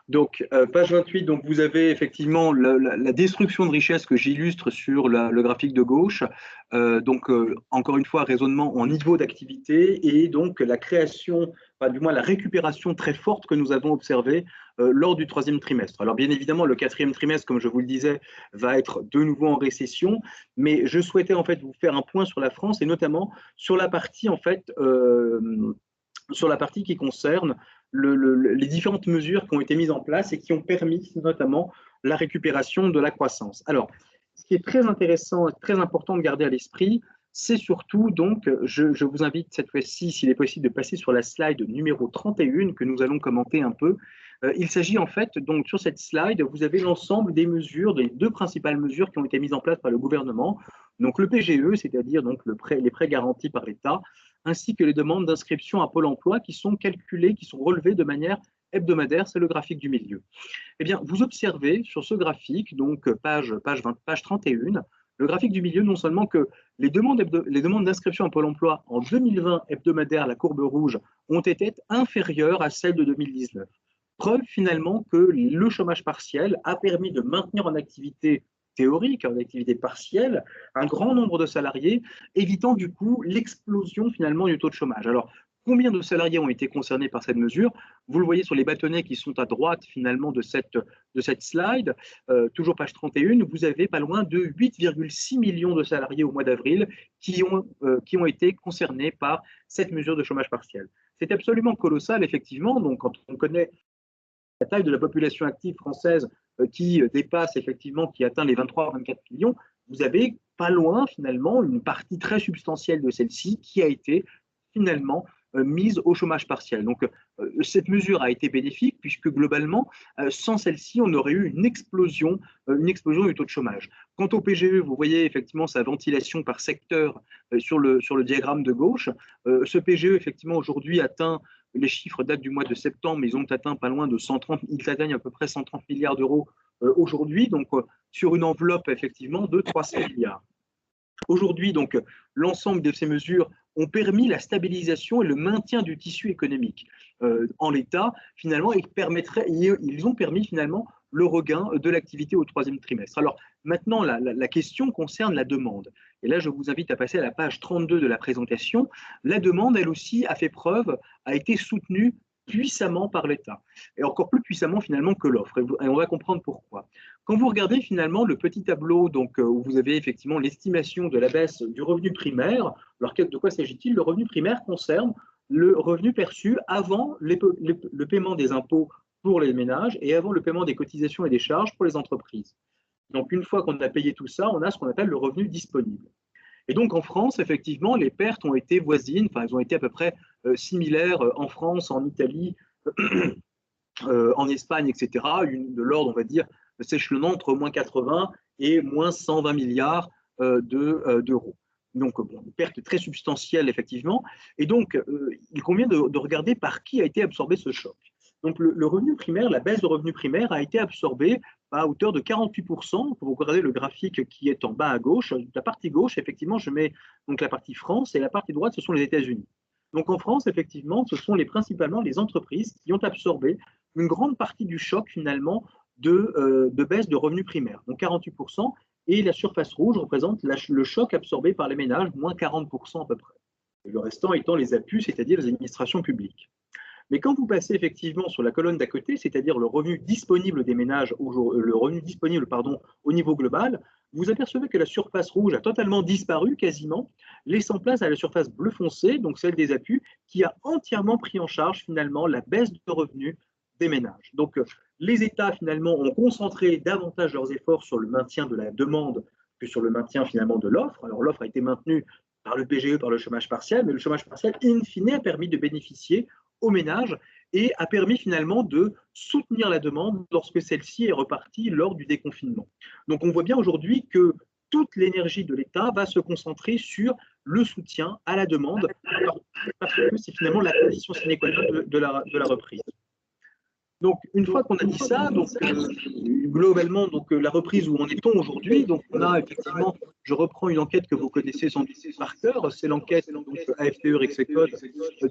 Donc, page 28, donc vous avez effectivement la destruction de richesse que j'illustre sur le graphique de gauche. Encore une fois, raisonnement en niveau d'activité et donc la création, enfin, du moins la récupération très forte que nous avons observée lors du troisième trimestre. Alors, bien évidemment, le quatrième trimestre, comme je vous le disais, va être de nouveau en récession, mais je souhaitais en fait vous faire un point sur la France et notamment sur la partie en fait sur la partie qui concerne les différentes mesures qui ont été mises en place et qui ont permis notamment la récupération de la croissance. Alors, ce qui est très intéressant et très important de garder à l'esprit, c'est surtout, donc, je vous invite cette fois-ci, s'il est possible, de passer sur la slide numéro 31 que nous allons commenter un peu. Il s'agit en fait, donc, sur cette slide, vous avez l'ensemble des mesures, des deux principales mesures qui ont été mises en place par le gouvernement. Donc, le PGE, c'est-à-dire donc, les prêts garantis par l'État, ainsi que les demandes d'inscription à Pôle emploi qui sont calculées, qui sont relevées de manière hebdomadaire, c'est le graphique du milieu. Eh bien, vous observez sur ce graphique, donc page 31, le graphique du milieu, non seulement que les demandes d'inscription à Pôle emploi en 2020 hebdomadaire, la courbe rouge, ont été inférieures à celles de 2019. Preuve finalement que le chômage partiel a permis de maintenir en activité théorique, en activité partielle, un grand nombre de salariés, évitant du coup l'explosion finalement du taux de chômage. Alors, combien de salariés ont été concernés par cette mesure? Vous le voyez sur les bâtonnets qui sont à droite finalement de cette slide, toujours page 31, vous avez pas loin de 8,6 millions de salariés au mois d'avril qui ont été concernés par cette mesure de chômage partiel. C'est absolument colossal, effectivement. Donc, quand on connaît la taille de la population active française qui dépasse effectivement, qui atteint les 23-24 millions, vous avez pas loin finalement une partie très substantielle de celle-ci qui a été finalement mise au chômage partiel. Donc cette mesure a été bénéfique puisque globalement, sans celle-ci, on aurait eu une explosion du taux de chômage. Quant au PGE, vous voyez effectivement sa ventilation par secteur sur le diagramme de gauche. Ce PGE effectivement aujourd'hui atteint, les chiffres datent du mois de septembre, mais ils ont atteint pas loin de 130, ils atteignent à peu près 130 milliards d'euros aujourd'hui, donc sur une enveloppe effectivement de 300 milliards. Aujourd'hui, donc, l'ensemble de ces mesures ont permis la stabilisation et le maintien du tissu économique en l'état, finalement, ils ont permis finalement le regain de l'activité au troisième trimestre. Alors maintenant, la question concerne la demande. Et là, je vous invite à passer à la page 32 de la présentation. La demande, elle aussi, a été soutenue puissamment par l'État, et encore plus puissamment finalement que l'offre. Et on va comprendre pourquoi. Quand vous regardez finalement le petit tableau donc, où vous avez effectivement l'estimation de la baisse du revenu primaire, alors de quoi s'agit-il? Le revenu primaire concerne le revenu perçu avant le paiement des impôts pour les ménages et avant le paiement des cotisations et des charges pour les entreprises. Donc une fois qu'on a payé tout ça, on a ce qu'on appelle le revenu disponible. Et donc en France, effectivement, les pertes ont été voisines, enfin elles ont été à peu près similaires en France, en Italie, en Espagne, etc. De l'ordre, on va dire, s'échelonnant entre moins 80 et moins 120 milliards d'euros. Donc, une perte très substantielle, effectivement. Et donc, il convient de regarder par qui a été absorbé ce choc. Donc, le revenu primaire, la baisse de revenu primaire a été absorbée à hauteur de 48%. Vous regardez le graphique qui est en bas à gauche. La partie gauche, effectivement, je mets donc la partie France et la partie droite, ce sont les États-Unis. Donc, en France, effectivement, ce sont principalement les entreprises qui ont absorbé une grande partie du choc, finalement, de baisse de revenus primaires. Donc, 48%. Et la surface rouge représente le choc absorbé par les ménages, moins 40% à peu près. Et le restant étant les APU, c'est-à-dire les administrations publiques. Mais quand vous passez effectivement sur la colonne d'à côté, c'est-à-dire le revenu disponible des ménages, le revenu disponible au niveau global, vous apercevez que la surface rouge a totalement disparu quasiment, laissant place à la surface bleu foncé, donc celle des APU, qui a entièrement pris en charge finalement la baisse de revenus des ménages. Donc les États finalement ont concentré davantage leurs efforts sur le maintien de la demande que sur le maintien finalement de l'offre. Alors l'offre a été maintenue par le PGE, par le chômage partiel, mais le chômage partiel, in fine, a permis de bénéficier aux ménages et a permis finalement de soutenir la demande lorsque celle-ci est repartie lors du déconfinement. Donc on voit bien aujourd'hui que toute l'énergie de l'État va se concentrer sur le soutien à la demande, parce que c'est finalement la condition sine qua non de la reprise. Donc, une fois qu'on a dit ça, donc, globalement, donc, la reprise où en est-on aujourd'hui, donc on a effectivement je reprends une enquête que vous connaissez sans doute par cœur, c'est l'enquête AFTE Rexecode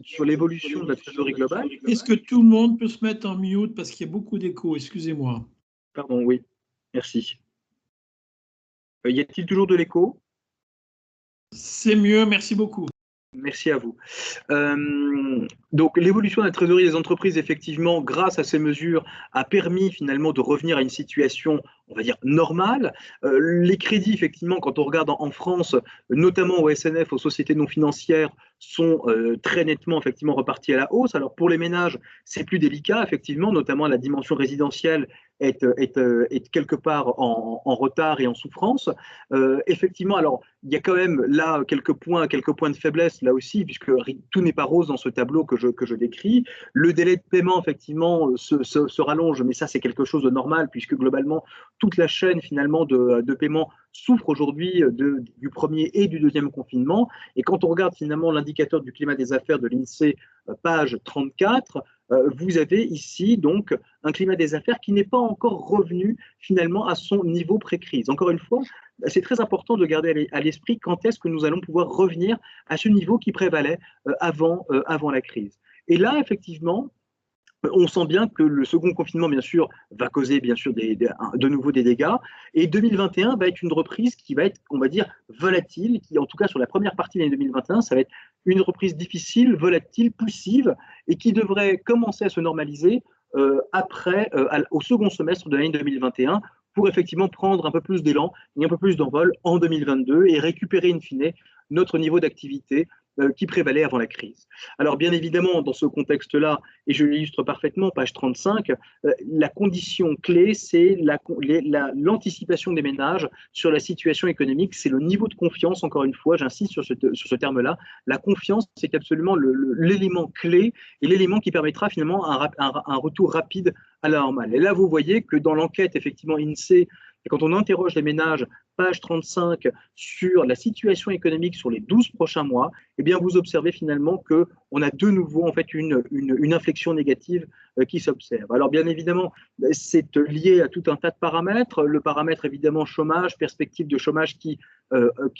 sur l'évolution de la trésorerie globale. Est-ce que tout le monde peut se mettre en mute parce qu'il y a beaucoup d'écho? Excusez-moi. Pardon, oui, merci. Y a-t-il toujours de l'écho? C'est mieux, merci beaucoup. Merci à vous. Donc, l'évolution de la trésorerie des entreprises, effectivement, grâce à ces mesures, a permis finalement de revenir à une situation, on va dire, normale. Les crédits, effectivement, quand on regarde en France, notamment au SNF, aux sociétés non financières, sont très nettement, effectivement, repartis à la hausse. Alors, pour les ménages, c'est plus délicat, effectivement, notamment la dimension résidentielle est quelque part en retard et en souffrance. Effectivement, alors, il y a quand même là quelques points de faiblesse là aussi, puisque tout n'est pas rose dans ce tableau que je décris. Le délai de paiement, effectivement, se rallonge, mais ça, c'est quelque chose de normal, puisque globalement, toute la chaîne finalement de paiement souffre aujourd'hui du premier et du deuxième confinement. Et quand on regarde finalement l'indicateur du climat des affaires de l'INSEE, page 34, vous avez ici donc un climat des affaires qui n'est pas encore revenu finalement à son niveau pré-crise. Encore une fois, c'est très important de garder à l'esprit quand est-ce que nous allons pouvoir revenir à ce niveau qui prévalait avant la crise. Et là, effectivement, on sent bien que le second confinement, bien sûr, va causer bien sûr de nouveau des dégâts. Et 2021 va être une reprise qui va être, on va dire, volatile, qui en tout cas sur la première partie de l'année 2021, ça va être une reprise difficile, volatile, poussive, et qui devrait commencer à se normaliser au second semestre de l'année 2021, pour effectivement prendre un peu plus d'élan et un peu plus d'envol en 2022 et récupérer in fine notre niveau d'activité qui prévalait avant la crise. Alors bien évidemment, dans ce contexte-là, et je l'illustre parfaitement, page 35, la condition clé, c'est l'anticipation des ménages sur la situation économique, c'est le niveau de confiance, encore une fois, j'insiste sur ce terme-là, la confiance, c'est absolument l'élément clé et l'élément qui permettra finalement un retour rapide à la normale. Et là, vous voyez que dans l'enquête, effectivement, INSEE, et quand on interroge les ménages, page 35, sur la situation économique sur les 12 prochains mois, eh bien, vous observez finalement qu'on a de nouveau en fait, une inflexion négative qui s'observe. Alors, bien évidemment, c'est lié à tout un tas de paramètres. Le paramètre, évidemment, chômage, perspective de chômage qui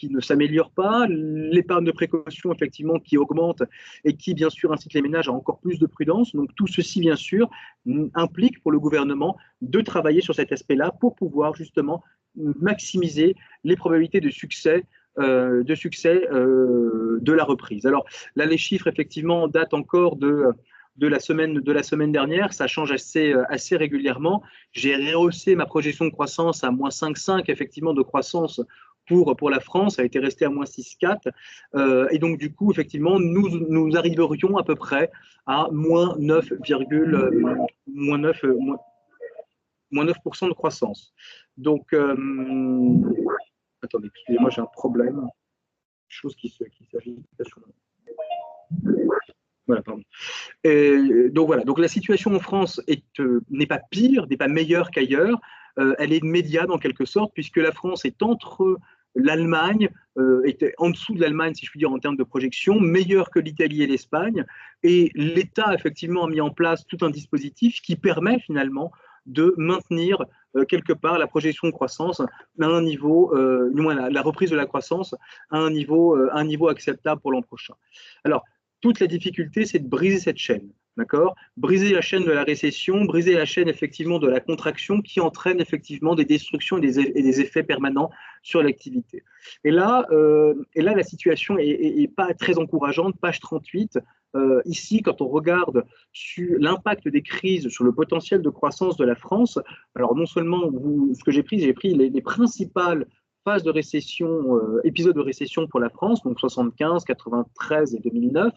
ne s'améliore pas, l'épargne de précaution, effectivement, qui augmente et qui, bien sûr, incite les ménages à encore plus de prudence. Donc, tout ceci, bien sûr, implique pour le gouvernement de travailler sur cet aspect-là pour pouvoir, justement, maximiser les probabilités de succès de la reprise. Alors là, les chiffres, effectivement, datent encore de la semaine dernière, ça change assez régulièrement. J'ai rehaussé ma projection de croissance à moins 5,5, effectivement, de croissance pour la France, ça a été resté à moins 6,4. Et donc, du coup, effectivement, nous arriverions à peu près à moins 9% de croissance. Donc, attendez, excusez-moi, j'ai un problème. Chose qui s'agit. Voilà, pardon. Donc voilà, donc la situation en France n'est pas pire, n'est pas meilleure qu'ailleurs. Elle est médiane en quelque sorte, puisque la France est entre l'Allemagne, était en dessous de l'Allemagne, si je puis dire, en termes de projection, meilleure que l'Italie et l'Espagne. Et l'État, effectivement, a mis en place tout un dispositif qui permet finalement de maintenir quelque part la projection de croissance à un niveau, du moins la reprise de la croissance à un niveau acceptable pour l'an prochain. Alors, toute la difficulté, c'est de briser cette chaîne, d'accord ? Briser la chaîne de la récession, briser la chaîne effectivement de la contraction qui entraîne effectivement des destructions et des effets permanents sur l'activité. Et là, la situation est pas très encourageante. Page 38. Ici, quand on regarde sur l'impact des crises sur le potentiel de croissance de la France, alors non seulement ce que j'ai pris les principales phases de récession, épisodes de récession pour la France, donc 75, 93 et 2009,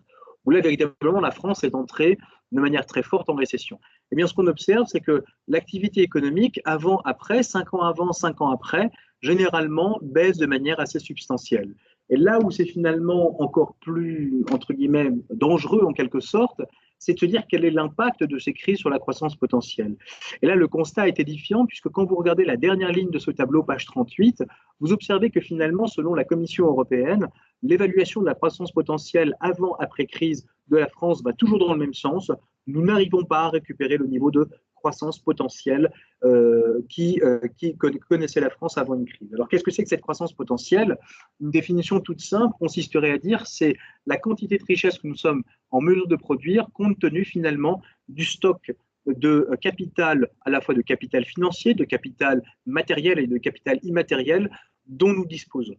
où là, véritablement, la France est entrée de manière très forte en récession. Eh bien, ce qu'on observe, c'est que l'activité économique, avant, après, 5 ans avant, 5 ans après, généralement, baisse de manière assez substantielle. Et là où c'est finalement encore plus, entre guillemets, dangereux en quelque sorte, c'est de se dire quel est l'impact de ces crises sur la croissance potentielle. Et là, le constat est édifiant, puisque quand vous regardez la dernière ligne de ce tableau, page 38, vous observez que finalement, selon la Commission européenne, l'évaluation de la croissance potentielle avant-après crise de la France va toujours dans le même sens. Nous n'arrivons pas à récupérer le niveau de croissance potentielle qui connaissait la France avant une crise. Alors, qu'est-ce que c'est que cette croissance potentielle? Une définition toute simple consisterait à dire c'est la quantité de richesse que nous sommes en mesure de produire compte tenu finalement du stock de capital, à la fois de capital financier, de capital matériel et de capital immatériel dont nous disposons.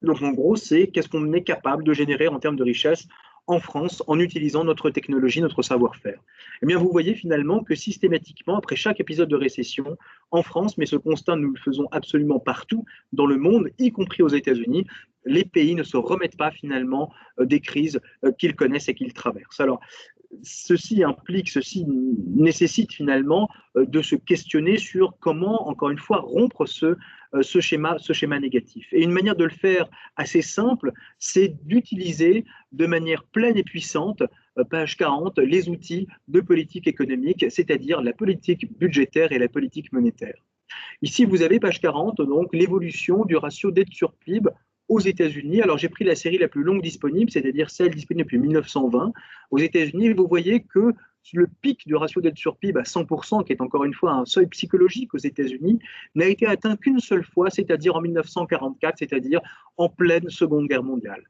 Donc, en gros, c'est qu'est-ce qu'on est capable de générer en termes de richesse en France en utilisant notre technologie, notre savoir-faire. Eh bien, vous voyez finalement que systématiquement, après chaque épisode de récession, en France, mais ce constat, nous le faisons absolument partout dans le monde, y compris aux États-Unis, les pays ne se remettent pas finalement des crises qu'ils connaissent et qu'ils traversent. Alors, ceci nécessite finalement de se questionner sur comment, encore une fois, rompre ce schéma négatif. Et une manière de le faire assez simple, c'est d'utiliser de manière pleine et puissante, page 40, les outils de politique économique, c'est-à-dire la politique budgétaire et la politique monétaire. Ici, vous avez, page 40, donc l'évolution du ratio dette sur PIB aux États-Unis. Alors, j'ai pris la série la plus longue disponible, c'est-à-dire celle disponible depuis 1920. Aux États-Unis, vous voyez que le pic du ratio dette sur PIB à 100%, qui est encore une fois un seuil psychologique aux États-Unis, n'a été atteint qu'une seule fois, c'est-à-dire en 1944, c'est-à-dire en pleine Seconde Guerre mondiale.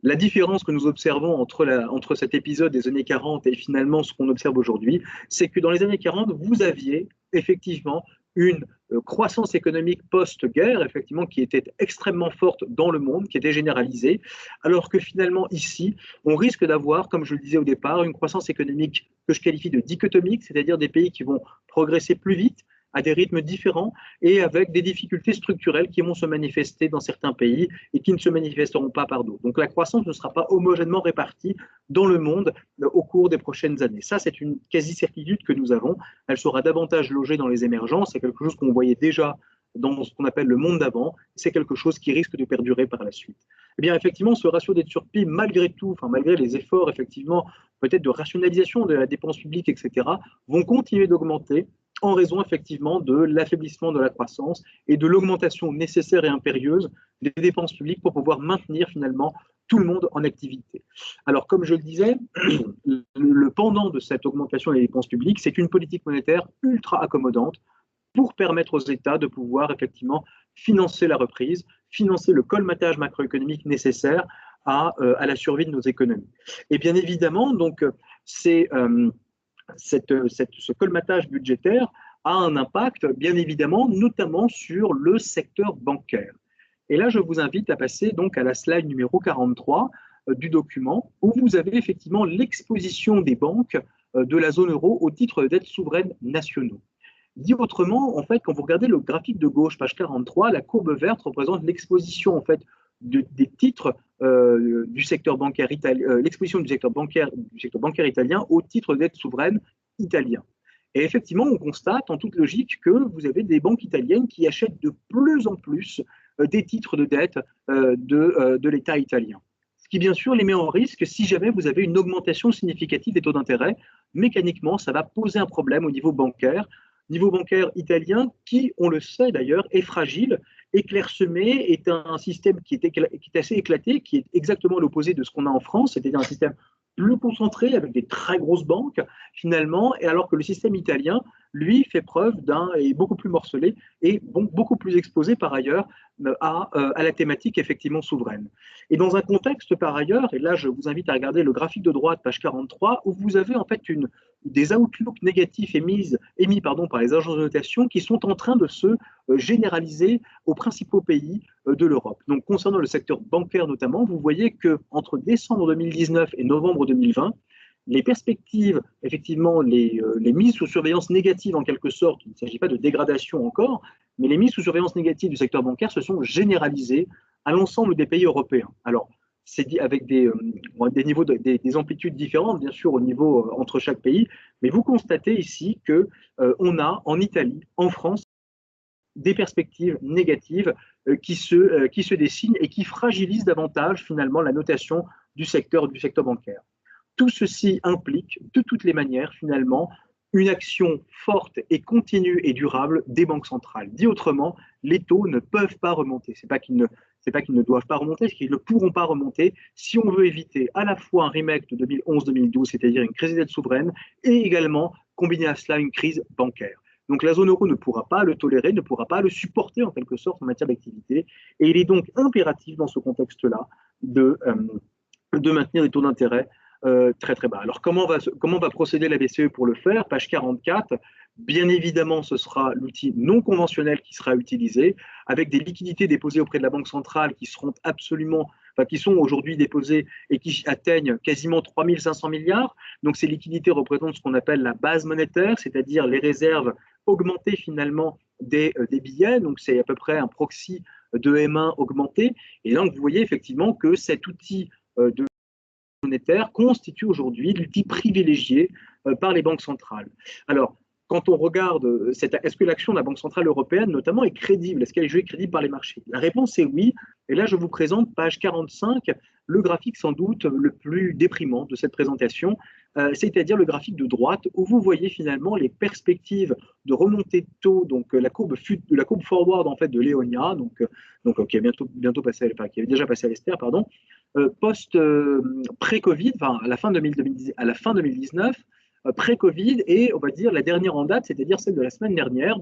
La différence que nous observons entre cet épisode des années 40 et finalement ce qu'on observe aujourd'hui, c'est que dans les années 40, vous aviez effectivement une croissance économique post-guerre, effectivement, qui était extrêmement forte dans le monde, qui était généralisée, alors que finalement, ici, on risque d'avoir, comme je le disais au départ, une croissance économique que je qualifie de dichotomique, c'est-à-dire des pays qui vont progresser plus vite, à des rythmes différents et avec des difficultés structurelles qui vont se manifester dans certains pays et qui ne se manifesteront pas par d'autres. Donc la croissance ne sera pas homogènement répartie dans le monde au cours des prochaines années. Ça, c'est une quasi-certitude que nous avons. Elle sera davantage logée dans les émergences. C'est quelque chose qu'on voyait déjà dans ce qu'on appelle le monde d'avant. C'est quelque chose qui risque de perdurer par la suite. Eh bien, effectivement, ce ratio dette sur PIB, malgré tout, malgré les efforts, effectivement, peut-être de rationalisation de la dépense publique, etc., vont continuer d'augmenter en raison effectivement de l'affaiblissement de la croissance et de l'augmentation nécessaire et impérieuse des dépenses publiques pour pouvoir maintenir finalement tout le monde en activité. Alors, comme je le disais, le pendant de cette augmentation des dépenses publiques, c'est une politique monétaire ultra accommodante pour permettre aux États de pouvoir effectivement financer la reprise, financer le colmatage macroéconomique nécessaire à la survie de nos économies. Et bien évidemment, donc, ce colmatage budgétaire a un impact, bien évidemment, notamment sur le secteur bancaire. Et là, je vous invite à passer donc à la slide numéro 43 du document, où vous avez effectivement l'exposition des banques de la zone euro au titre de dettes souveraines nationaux. Dit autrement, en fait, quand vous regardez le graphique de gauche, page 43, la courbe verte représente l'exposition en fait des titres du secteur bancaire italien, l'exposition du secteur bancaire italien au titre de dette souveraine italien. Et effectivement, on constate en toute logique que vous avez des banques italiennes qui achètent de plus en plus des titres de dette de l'État italien. Ce qui, bien sûr, les met en risque si jamais vous avez une augmentation significative des taux d'intérêt. Mécaniquement, ça va poser un problème au niveau bancaire italien qui, on le sait d'ailleurs, est fragile et clairsemé, est un système qui est assez éclaté, qui est exactement l'opposé de ce qu'on a en France, c'est-à-dire un système plus concentré avec des très grosses banques finalement, et alors que le système italien, lui, fait preuve est beaucoup plus morcelé et beaucoup plus exposé par ailleurs à la thématique effectivement souveraine. Et dans un contexte par ailleurs, et là je vous invite à regarder le graphique de droite, page 43, où vous avez en fait des outlooks négatifs émis par les agences de notation qui sont en train de se généraliser aux principaux pays de l'Europe. Donc concernant le secteur bancaire notamment, vous voyez qu'entre décembre 2019 et novembre 2020, les perspectives, effectivement, les mises sous surveillance négative en quelque sorte, il ne s'agit pas de dégradation encore, mais les mises sous surveillance négative du secteur bancaire se sont généralisées à l'ensemble des pays européens. Alors, c'est dit avec des niveaux, des amplitudes différentes, bien sûr, au niveau entre chaque pays, mais vous constatez ici qu'on a en Italie, en France, des perspectives négatives qui se dessinent et qui fragilisent davantage finalement la notation du secteur bancaire. Tout ceci implique de toutes les manières finalement une action forte et continue et durable des banques centrales. Dit autrement, les taux ne peuvent pas remonter. Ce n'est pas qu'ils ne doivent pas remonter, c'est qu'ils ne pourront pas remonter si on veut éviter à la fois un remake de 2011-2012, c'est-à-dire une crise des dettes souveraines, et également combiné à cela une crise bancaire. Donc la zone euro ne pourra pas le tolérer, ne pourra pas le supporter en quelque sorte en matière d'activité. Et il est donc impératif dans ce contexte-là de maintenir des taux d'intérêt très très bas. Alors comment va procéder la BCE pour le faire? Page 44, bien évidemment ce sera l'outil non conventionnel qui sera utilisé, avec des liquidités déposées auprès de la Banque centrale qui seront qui sont aujourd'hui déposées et qui atteignent quasiment 3 500 milliards. Donc ces liquidités représentent ce qu'on appelle la base monétaire, c'est-à-dire les réserves augmentées finalement des billets. Donc c'est à peu près un proxy de M1 augmenté. Et donc vous voyez effectivement que cet outil de monétaire constitue aujourd'hui l'outil privilégié par les banques centrales. Alors, quand on regarde, est-ce que l'action de la Banque centrale européenne, notamment, est crédible? Est-ce qu'elle est jugée crédible par les marchés? La réponse est oui. Et là, je vous présente, page 45, le graphique sans doute le plus déprimant de cette présentation, c'est-à-dire le graphique de droite, où vous voyez finalement les perspectives de remontée de taux, donc la courbe forward en fait de Leonia, qui est bientôt passé, qui avait déjà passé à l'Ester, pardon, pré-Covid, enfin à la fin 2019, pré-Covid, et on va dire la dernière en date, c'est-à-dire celle de la semaine dernière,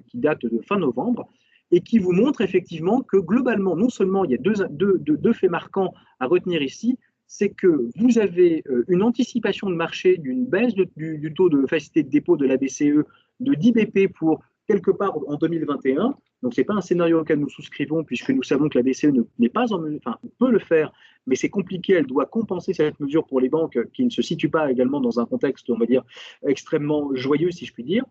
qui date de fin novembre, et qui vous montre effectivement que globalement, non seulement il y a deux faits marquants à retenir ici, c'est que vous avez une anticipation de marché d'une baisse du taux de facilité de dépôt de la BCE de 10 BP pour quelque part en 2021. Donc, ce n'est pas un scénario auquel nous souscrivons, puisque nous savons que la BCE n'est pas en mesure, enfin, peut le faire, mais c'est compliqué, elle doit compenser cette mesure pour les banques qui ne se situent pas également dans un contexte, on va dire, extrêmement joyeux, si je puis dire.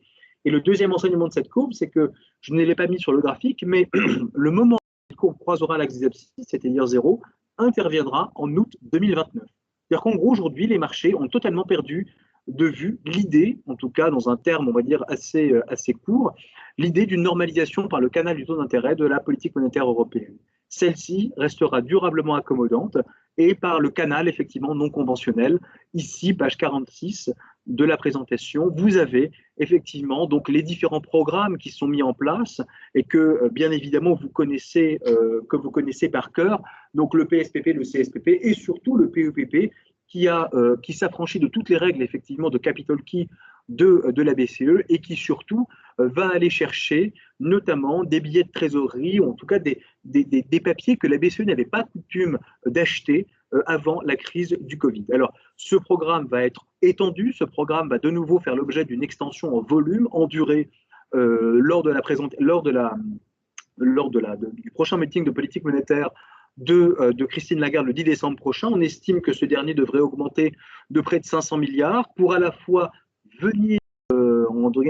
Et le deuxième enseignement de cette courbe, c'est que je ne l'ai pas mis sur le graphique, mais le moment où cette courbe croisera l'axe des abscisses, c'est-à-dire 0, interviendra en août 2029. C'est-à-dire qu'en gros, aujourd'hui, les marchés ont totalement perdu de vue l'idée, en tout cas dans un terme, on va dire, assez court, l'idée d'une normalisation par le canal du taux d'intérêt de la politique monétaire européenne. Celle-ci restera durablement accommodante et par le canal, effectivement, non conventionnel. Ici, page 46 de la présentation, vous avez effectivement donc les différents programmes qui sont mis en place et que, bien évidemment, vous connaissez par cœur, donc le PSPP, le CSPP et surtout le PEPP, qui s'affranchit de toutes les règles effectivement de capital key de la BCE et qui surtout va aller chercher notamment des billets de trésorerie ou en tout cas des papiers que la BCE n'avait pas coutume d'acheter avant la crise du Covid. Alors, ce programme va être étendu, ce programme va de nouveau faire l'objet d'une extension en volume, en durée, lors du prochain meeting de politique monétaire de Christine Lagarde le 10 décembre prochain. On estime que ce dernier devrait augmenter de près de 500 milliards pour à la fois venir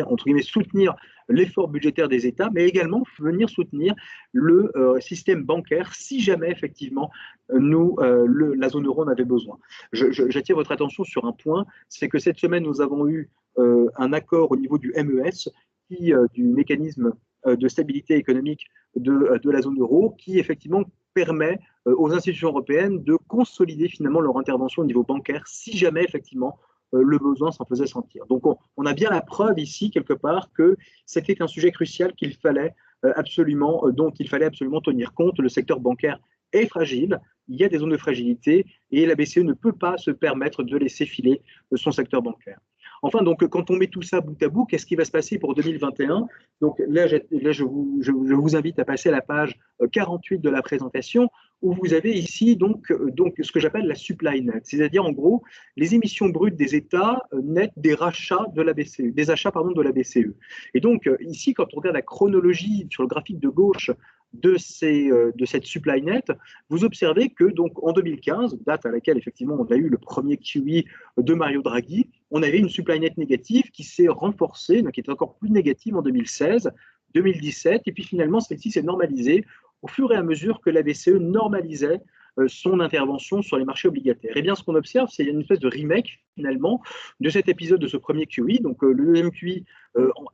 entre guillemets, soutenir l'effort budgétaire des États, mais également venir soutenir le système bancaire si jamais effectivement la zone euro en avait besoin. J'attire votre attention sur un point, c'est que cette semaine nous avons eu un accord au niveau du MES, du mécanisme de stabilité économique de la zone euro, qui effectivement permet aux institutions européennes de consolider finalement leur intervention au niveau bancaire si jamais effectivement le besoin s'en faisait sentir. Donc on a bien la preuve ici quelque part que c'était un sujet crucial dont il fallait absolument tenir compte. Le secteur bancaire est fragile, il y a des zones de fragilité et la BCE ne peut pas se permettre de laisser filer son secteur bancaire. Enfin, donc, quand on met tout ça bout à bout, qu'est-ce qui va se passer pour 2021? Donc là, je vous invite à passer à la page 48 de la présentation, où vous avez ici donc ce que j'appelle la supply net, c'est-à-dire en gros les émissions brutes des États nettes des rachats de la BCE, des achats de la BCE. Et donc ici, quand on regarde la chronologie sur le graphique de gauche de cette supply net, vous observez que donc en 2015, date à laquelle effectivement on a eu le premier QE de Mario Draghi, on avait une supply net négative qui s'est renforcée, donc qui était encore plus négative en 2016, 2017, et puis finalement celle-ci s'est normalisée au fur et à mesure que la BCE normalisait son intervention sur les marchés obligataires. Et bien, ce qu'on observe, c'est une espèce de remake, finalement, de cet épisode de ce premier QE. Donc, le deuxième QE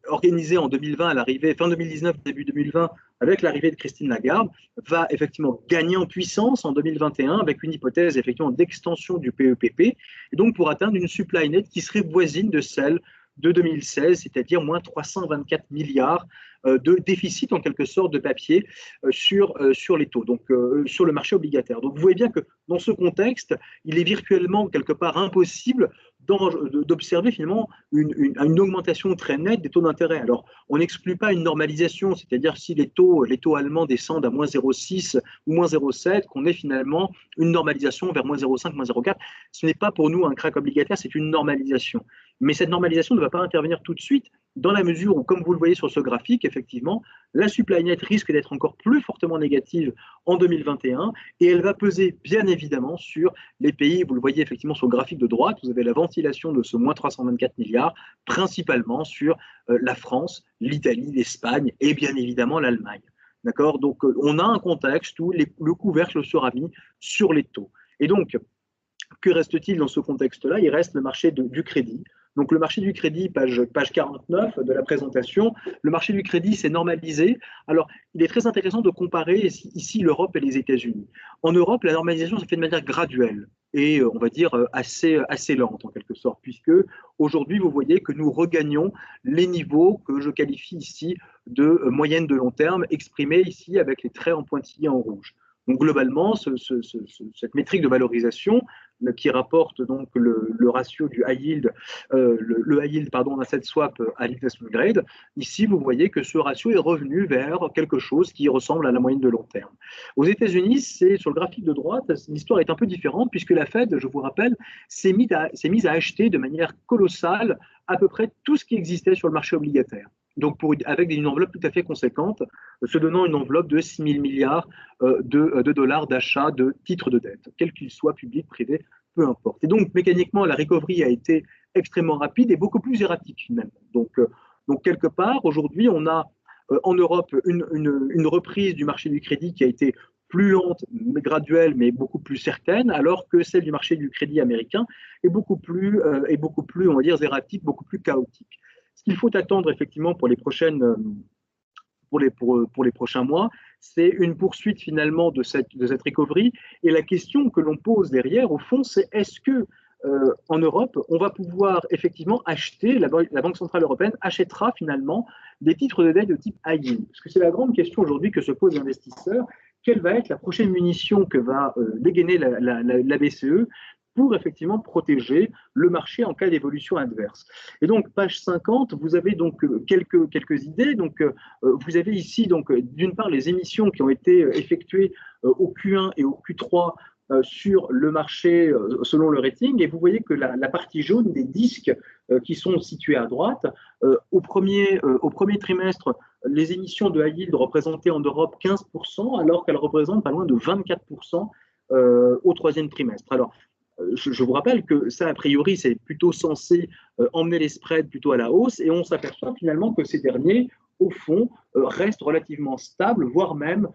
organisé en 2020, à l'arrivée, fin 2019, début 2020, avec l'arrivée de Christine Lagarde, va effectivement gagner en puissance en 2021, avec une hypothèse, effectivement, d'extension du PEPP, et donc pour atteindre une supply net qui serait voisine de celle de 2016, c'est-à-dire moins 324 milliards de déficit en quelque sorte de papier sur les taux, donc sur le marché obligataire. Donc vous voyez bien que dans ce contexte, il est virtuellement quelque part impossible d'observer finalement une augmentation très nette des taux d'intérêt. Alors, on n'exclut pas une normalisation, c'est-à-dire si les taux allemands descendent à moins 0,6 ou moins 0,7, qu'on ait finalement une normalisation vers moins 0,5, moins 0,4. Ce n'est pas pour nous un crack obligataire, c'est une normalisation. Mais cette normalisation ne va pas intervenir tout de suite, dans la mesure où, comme vous le voyez sur ce graphique, effectivement, la supply net risque d'être encore plus fortement négative en 2021 et elle va peser bien évidemment sur les pays, vous le voyez effectivement sur le graphique de droite, vous avez la ventilation de ce moins 324 milliards, principalement sur la France, l'Italie, l'Espagne et bien évidemment l'Allemagne. D'accord? Donc on a un contexte où le couvercle sera mis sur les taux. Et donc, que reste-t-il dans ce contexte-là? Il reste le marché du crédit. Donc le marché du crédit, page 49 de la présentation, le marché du crédit s'est normalisé. Alors, il est très intéressant de comparer ici l'Europe et les États-Unis. En Europe, la normalisation s'est faite de manière graduelle et on va dire assez lente en quelque sorte, puisque aujourd'hui, vous voyez que nous regagnons les niveaux que je qualifie ici de moyenne de long terme, exprimés ici avec les traits en pointillés en rouge. Donc globalement, cette métrique de valorisation qui rapporte donc le ratio du high yield, le high yield pardon, asset swap à l'investment grade, ici vous voyez que ce ratio est revenu vers quelque chose qui ressemble à la moyenne de long terme. Aux États-Unis, c'est sur le graphique de droite, l'histoire est un peu différente puisque la Fed, je vous rappelle, s'est mise à acheter de manière colossale à peu près tout ce qui existait sur le marché obligataire. Donc avec une enveloppe tout à fait conséquente, se donnant une enveloppe de 6 000 milliards de dollars d'achat de titres de dette, quels qu'ils soient publics, privés, peu importe. Et donc mécaniquement, la recovery a été extrêmement rapide et beaucoup plus erratique finalement. Donc quelque part, aujourd'hui, on a en Europe une reprise du marché du crédit qui a été plus lente, mais graduelle, mais beaucoup plus certaine, alors que celle du marché du crédit américain est beaucoup plus, on va dire, erratique, beaucoup plus chaotique. Ce qu'il faut attendre effectivement pour les prochains mois, c'est une poursuite finalement de cette recovery. Et la question que l'on pose derrière, au fond, c'est est-ce que en Europe, on va pouvoir effectivement acheter, la Banque Centrale Européenne achètera finalement des titres de dette de type high yield? Parce que c'est la grande question aujourd'hui que se posent les investisseurs. Quelle va être la prochaine munition que va dégainer la BCE pour effectivement protéger le marché en cas d'évolution adverse? Et donc, page 50, vous avez donc quelques idées. Donc, vous avez ici, donc, d'une part, les émissions qui ont été effectuées au Q1 et au Q3 sur le marché selon le rating, et vous voyez que la partie jaune des disques qui sont situés à droite, au premier trimestre, les émissions de high yield représentaient en Europe 15%, alors qu'elles représentent pas loin de 24% au troisième trimestre. Alors, je vous rappelle que ça, a priori, c'est plutôt censé emmener les spreads plutôt à la hausse, et on s'aperçoit finalement que ces derniers, au fond, restent relativement stables, voire même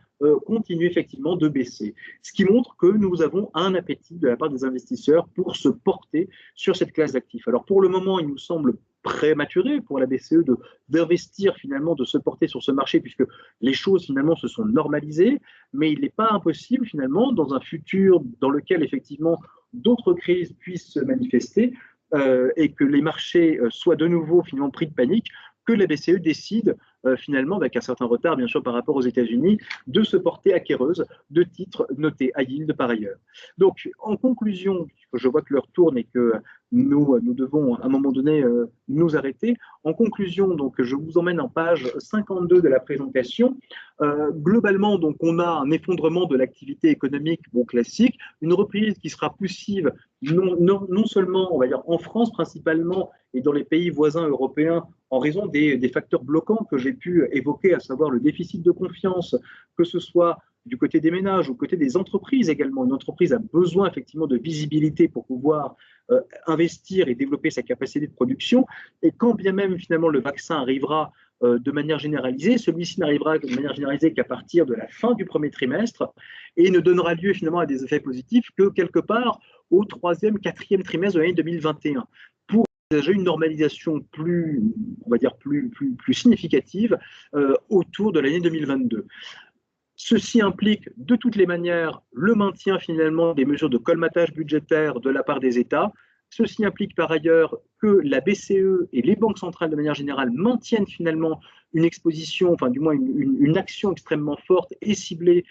continuent effectivement de baisser. Ce qui montre que nous avons un appétit de la part des investisseurs pour se porter sur cette classe d'actifs. Alors pour le moment, il nous semble prématuré pour la BCE d'investir finalement, de se porter sur ce marché, puisque les choses finalement se sont normalisées, mais il n'est pas impossible finalement, dans un futur dans lequel effectivement d'autres crises puissent se manifester et que les marchés soient de nouveau finalement pris de panique, que la BCE décide finalement, avec un certain retard bien sûr par rapport aux États-Unis, de se porter acquéreuse de titres notés high yield par ailleurs. Donc en conclusion, je vois que l'heure tourne et que nous devons à un moment donné nous arrêter. En conclusion, donc, je vous emmène en page 52 de la présentation. Globalement, donc, on a un effondrement de l'activité économique classique, une reprise qui sera poussive non seulement, on va dire, en France principalement et dans les pays voisins européens en raison des facteurs bloquants que j'ai pu évoquer, à savoir le déficit de confiance, que ce soit du côté des ménages ou du côté des entreprises également. Une entreprise a besoin effectivement de visibilité pour pouvoir investir et développer sa capacité de production. Et quand bien même finalement le vaccin arrivera de manière généralisée, celui-ci n'arrivera de manière généralisée qu'à partir de la fin du premier trimestre et ne donnera lieu finalement à des effets positifs que quelque part au troisième, quatrième trimestre de l'année 2021. Pour envisager une normalisation plus, on va dire, plus significative autour de l'année 2022. Ceci implique de toutes les manières le maintien finalement des mesures de colmatage budgétaire de la part des États. Ceci implique par ailleurs que la BCE et les banques centrales de manière générale maintiennent finalement une exposition, enfin du moins une action extrêmement forte et ciblée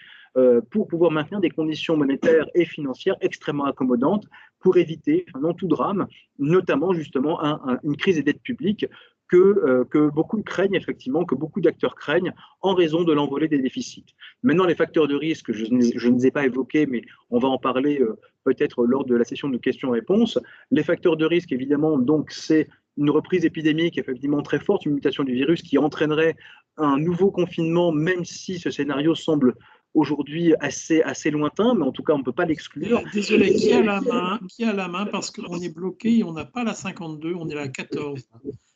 pour pouvoir maintenir des conditions monétaires et financières extrêmement accommodantes pour éviter, dans tout drame, notamment justement une crise des dettes publiques que beaucoup craignent effectivement, que beaucoup d'acteurs craignent en raison de l'envolée des déficits. Maintenant, les facteurs de risque, je ne les ai pas évoqués, mais on va en parler peut-être lors de la session de questions-réponses. Les facteurs de risque, évidemment, donc c'est une reprise épidémique effectivement très forte, une mutation du virus qui entraînerait un nouveau confinement, même si ce scénario semble aujourd'hui assez lointain, mais en tout cas, on ne peut pas l'exclure. Désolé, qui a la main parce qu'on est bloqué et on n'a pas la 52, on est à la 14.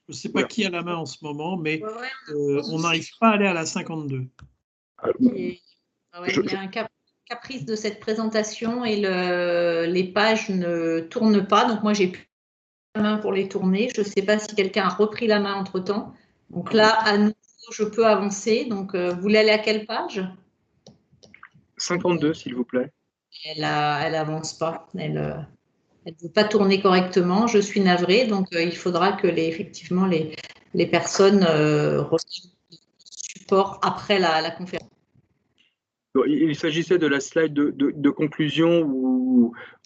Je ne sais pas qui a la main en ce moment, mais on n'arrive pas à aller à la 52. Il y a un caprice de cette présentation et les pages ne tournent pas. Donc, moi, j'ai plus la main pour les tourner. Je ne sais pas si quelqu'un a repris la main entre-temps. Donc là, à nouveau, je peux avancer. Donc, vous voulez aller à quelle page? 52, s'il vous plaît. Elle n'avance pas. Elle ne veut pas tourner correctement. Je suis navrée. Donc, il faudra que effectivement les personnes reviennent le support après la conférence. Il s'agissait de la slide de conclusion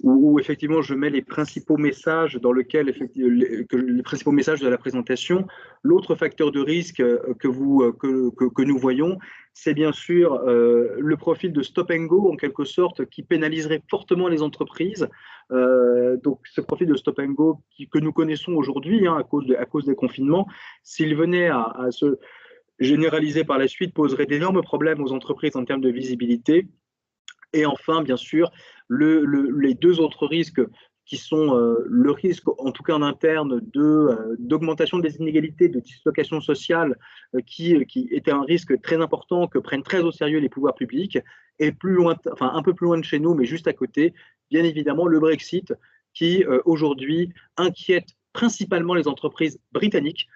où effectivement je mets les principaux messages dans lesquels les principaux messages de la présentation. L'autre facteur de risque que nous voyons, c'est bien sûr le profil de stop and go en quelque sorte qui pénaliserait fortement les entreprises. Donc ce profil de stop and go que nous connaissons aujourd'hui à cause des confinements, s'il venait à se généralisé par la suite, poserait d'énormes problèmes aux entreprises en termes de visibilité. Et enfin, bien sûr, les deux autres risques qui sont le risque, en tout cas en interne, d'augmentation des inégalités, de dislocation sociale, qui était un risque très important que prennent très au sérieux les pouvoirs publics, et un peu plus loin de chez nous, mais juste à côté, bien évidemment, le Brexit, qui aujourd'hui inquiète principalement les entreprises britanniques,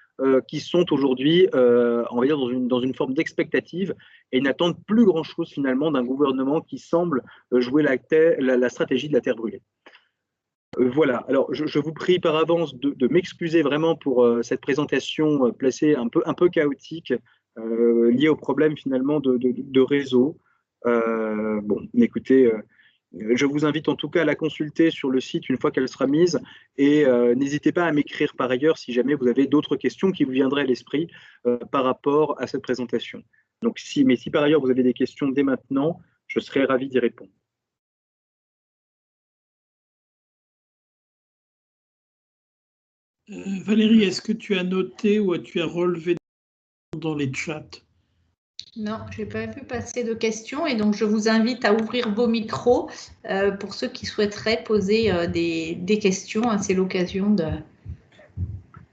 qui sont aujourd'hui, on va dire, dans une forme d'expectative et n'attendent plus grand-chose finalement d'un gouvernement qui semble jouer la stratégie de la terre brûlée. Voilà, alors je vous prie par avance de m'excuser vraiment pour cette présentation placée un peu chaotique, liée au problème finalement de réseau. Bon, écoutez, je vous invite en tout cas à la consulter sur le site une fois qu'elle sera mise et n'hésitez pas à m'écrire par ailleurs si jamais vous avez d'autres questions qui vous viendraient à l'esprit par rapport à cette présentation. Donc, si par ailleurs vous avez des questions dès maintenant, je serai ravi d'y répondre. Valérie, est-ce que tu as noté ou tu as relevé dans les chats? Non, je n'ai pas vu passer de questions et donc je vous invite à ouvrir vos micros pour ceux qui souhaiteraient poser des questions. C'est l'occasion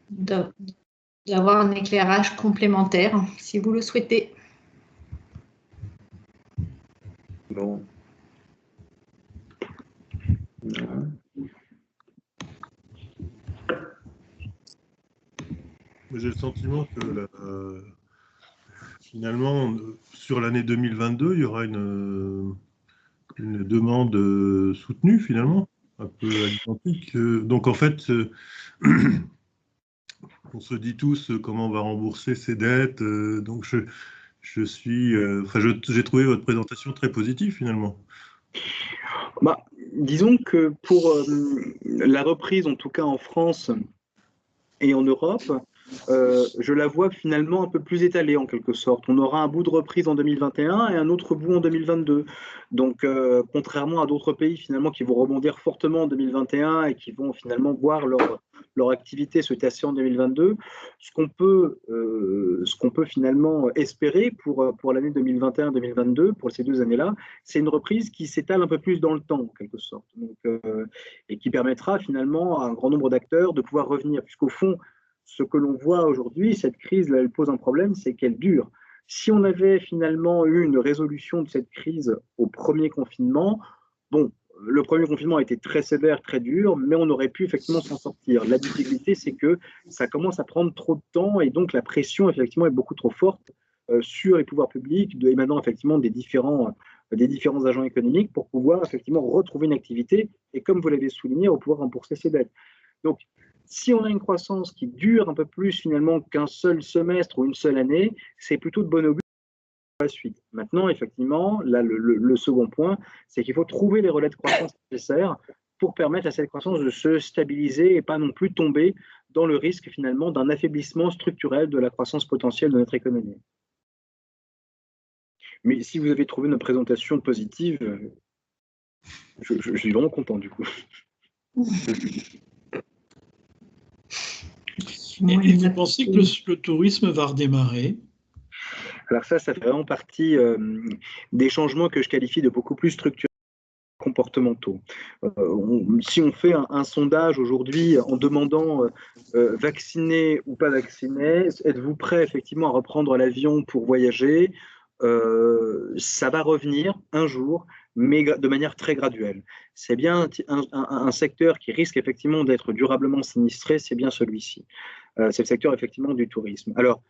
d'avoir un éclairage complémentaire si vous le souhaitez. Bon. J'ai le sentiment que finalement, sur l'année 2022, il y aura une demande soutenue, finalement, un peu identique. Donc, en fait, on se dit tous comment on va rembourser ses dettes. Donc, j'ai trouvé votre présentation très positive, finalement. Disons que pour la reprise, en tout cas en France et en Europe, je la vois finalement un peu plus étalée en quelque sorte. On aura un bout de reprise en 2021 et un autre bout en 2022. Donc, contrairement à d'autres pays finalement qui vont rebondir fortement en 2021 et qui vont finalement voir leur activité se tasser en 2022, ce qu'on peut finalement espérer pour l'année 2021-2022, pour ces 2 années-là, c'est une reprise qui s'étale un peu plus dans le temps en quelque sorte. Donc, et qui permettra finalement à un grand nombre d'acteurs de pouvoir revenir, puisqu'au fond, ce que l'on voit aujourd'hui, cette crise, là, elle pose un problème, c'est qu'elle dure. Si on avait finalement eu une résolution de cette crise au premier confinement, bon, le premier confinement a été très sévère, très dur, mais on aurait pu effectivement s'en sortir. La difficulté, c'est que ça commence à prendre trop de temps et donc la pression, effectivement, est beaucoup trop forte sur les pouvoirs publics et maintenant, effectivement, des différents agents économiques pour pouvoir, effectivement, retrouver une activité et, comme vous l'avez souligné, pour pouvoir rembourser ses dettes. Donc, si on a une croissance qui dure un peu plus finalement qu'un seul semestre ou une seule année, c'est plutôt de bon augure pour la suite. Maintenant, effectivement, là, le second point, c'est qu'il faut trouver les relais de croissance nécessaires pour permettre à cette croissance de se stabiliser et pas non plus tomber dans le risque finalement d'un affaiblissement structurel de la croissance potentielle de notre économie. Mais si vous avez trouvé notre présentation positive, je suis vraiment content du coup. Et vous pensez que le tourisme va redémarrer? Alors ça fait vraiment partie des changements que je qualifie de beaucoup plus structurels, comportementaux. Si on fait un sondage aujourd'hui en demandant vacciné ou pas vacciné, êtes-vous prêt effectivement à reprendre l'avion pour voyager? Ça va revenir un jour, mais de manière très graduelle. C'est bien un secteur qui risque effectivement d'être durablement sinistré, c'est bien celui-ci. C'est le secteur effectivement du tourisme. Alors,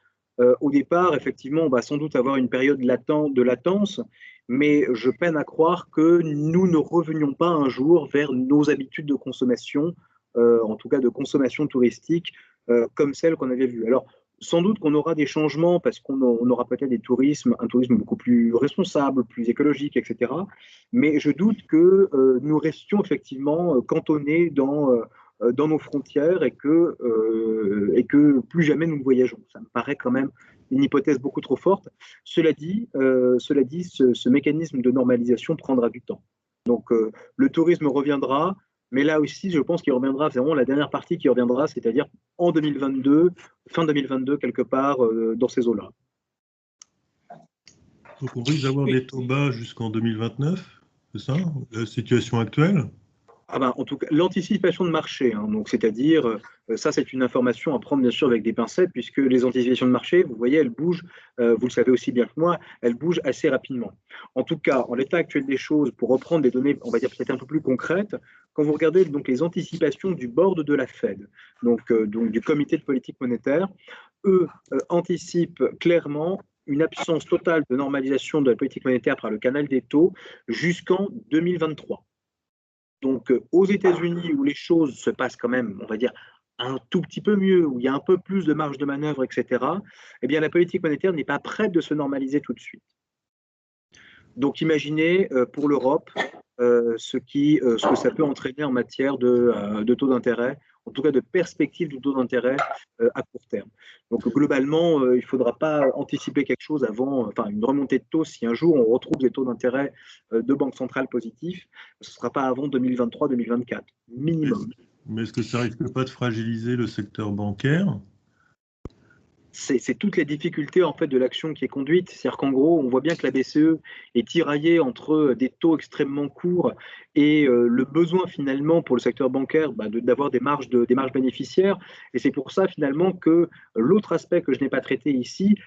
au départ, effectivement, on va sans doute avoir une période de latence, mais je peine à croire que nous ne revenions pas un jour vers nos habitudes de consommation, en tout cas de consommation touristique, comme celle qu'on avait vue. Alors, sans doute qu'on aura des changements parce qu'on aura peut-être un tourisme beaucoup plus responsable, plus écologique, etc. Mais je doute que nous restions effectivement cantonnés dans nos frontières et que plus jamais nous ne voyageons. Ça me paraît quand même une hypothèse beaucoup trop forte. Cela dit, ce mécanisme de normalisation prendra du temps. Donc le tourisme reviendra, mais là aussi, je pense qu'il reviendra, c'est vraiment la dernière partie qui reviendra, c'est-à-dire en 2022, fin 2022, quelque part dans ces eaux-là. Donc on risque d'avoir des taux bas jusqu'en 2029, c'est ça, la situation actuelle? En tout cas, l'anticipation de marché, hein, donc c'est-à-dire, ça c'est une information à prendre bien sûr avec des pincettes, puisque les anticipations de marché, vous voyez, elles bougent, vous le savez aussi bien que moi, elles bougent assez rapidement. En tout cas, en l'état actuel des choses, pour reprendre des données, on va dire peut-être un peu plus concrètes, quand vous regardez donc les anticipations du board de la Fed, donc du comité de politique monétaire, eux anticipent clairement une absence totale de normalisation de la politique monétaire par le canal des taux jusqu'en 2023. Donc, aux États-Unis, où les choses se passent quand même, on va dire, un tout petit peu mieux, où il y a un peu plus de marge de manœuvre, etc., eh bien, la politique monétaire n'est pas prête de se normaliser tout de suite. Donc, imaginez pour l'Europe ce que ça peut entraîner en matière de taux d'intérêt, en tout cas de perspective de taux d'intérêt à court terme. Donc globalement, il ne faudra pas anticiper quelque chose avant, une remontée de taux, si un jour on retrouve des taux d'intérêt de banque centrale positifs, ce ne sera pas avant 2023-2024, minimum. Mais est-ce que ça risque pas de fragiliser le secteur bancaire? C'est toutes les difficultés en fait de l'action qui est conduite. C'est-à-dire qu'en gros, on voit bien que la BCE est tiraillée entre des taux extrêmement courts et le besoin finalement pour le secteur bancaire d'avoir des marges bénéficiaires. Et c'est pour ça finalement que l'autre aspect que je n'ai pas traité ici,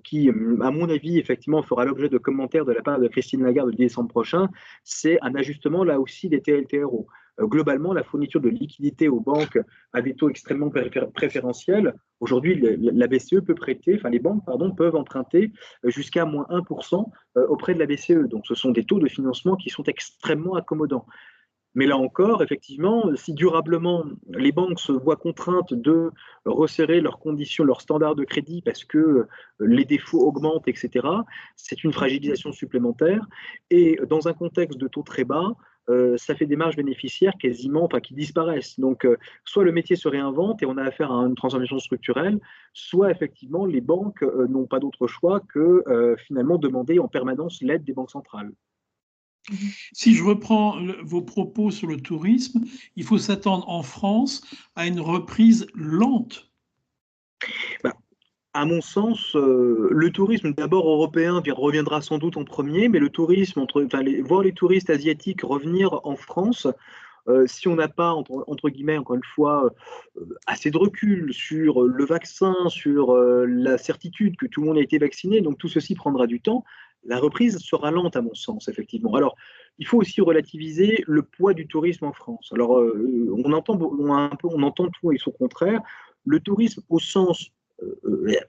qui à mon avis effectivement fera l'objet de commentaires de la part de Christine Lagarde le décembre prochain, c'est un ajustement là aussi des TLTRO. Globalement, la fourniture de liquidités aux banques à des taux extrêmement préférentiels. Aujourd'hui, la BCE peut prêter, les banques peuvent emprunter jusqu'à moins 1% auprès de la BCE. Donc, ce sont des taux de financement qui sont extrêmement accommodants. Mais là encore, effectivement, si durablement les banques se voient contraintes de resserrer leurs conditions, leurs standards de crédit parce que les défauts augmentent, etc., c'est une fragilisation supplémentaire. Et dans un contexte de taux très bas, ça fait des marges bénéficiaires qui disparaissent. Donc, soit le métier se réinvente et on a affaire à une transformation structurelle, soit effectivement les banques n'ont pas d'autre choix que finalement demander en permanence l'aide des banques centrales. Si je reprends vos propos sur le tourisme, il faut s'attendre en France à une reprise lente. À mon sens, le tourisme d'abord européen reviendra sans doute en premier, mais le tourisme, voir les touristes asiatiques revenir en France, si on n'a pas, entre guillemets, encore une fois, assez de recul sur le vaccin, sur la certitude que tout le monde a été vacciné, donc tout ceci prendra du temps, la reprise sera lente à mon sens, effectivement. Alors, il faut aussi relativiser le poids du tourisme en France. Alors, on entend tout et son contraire. Le tourisme au sens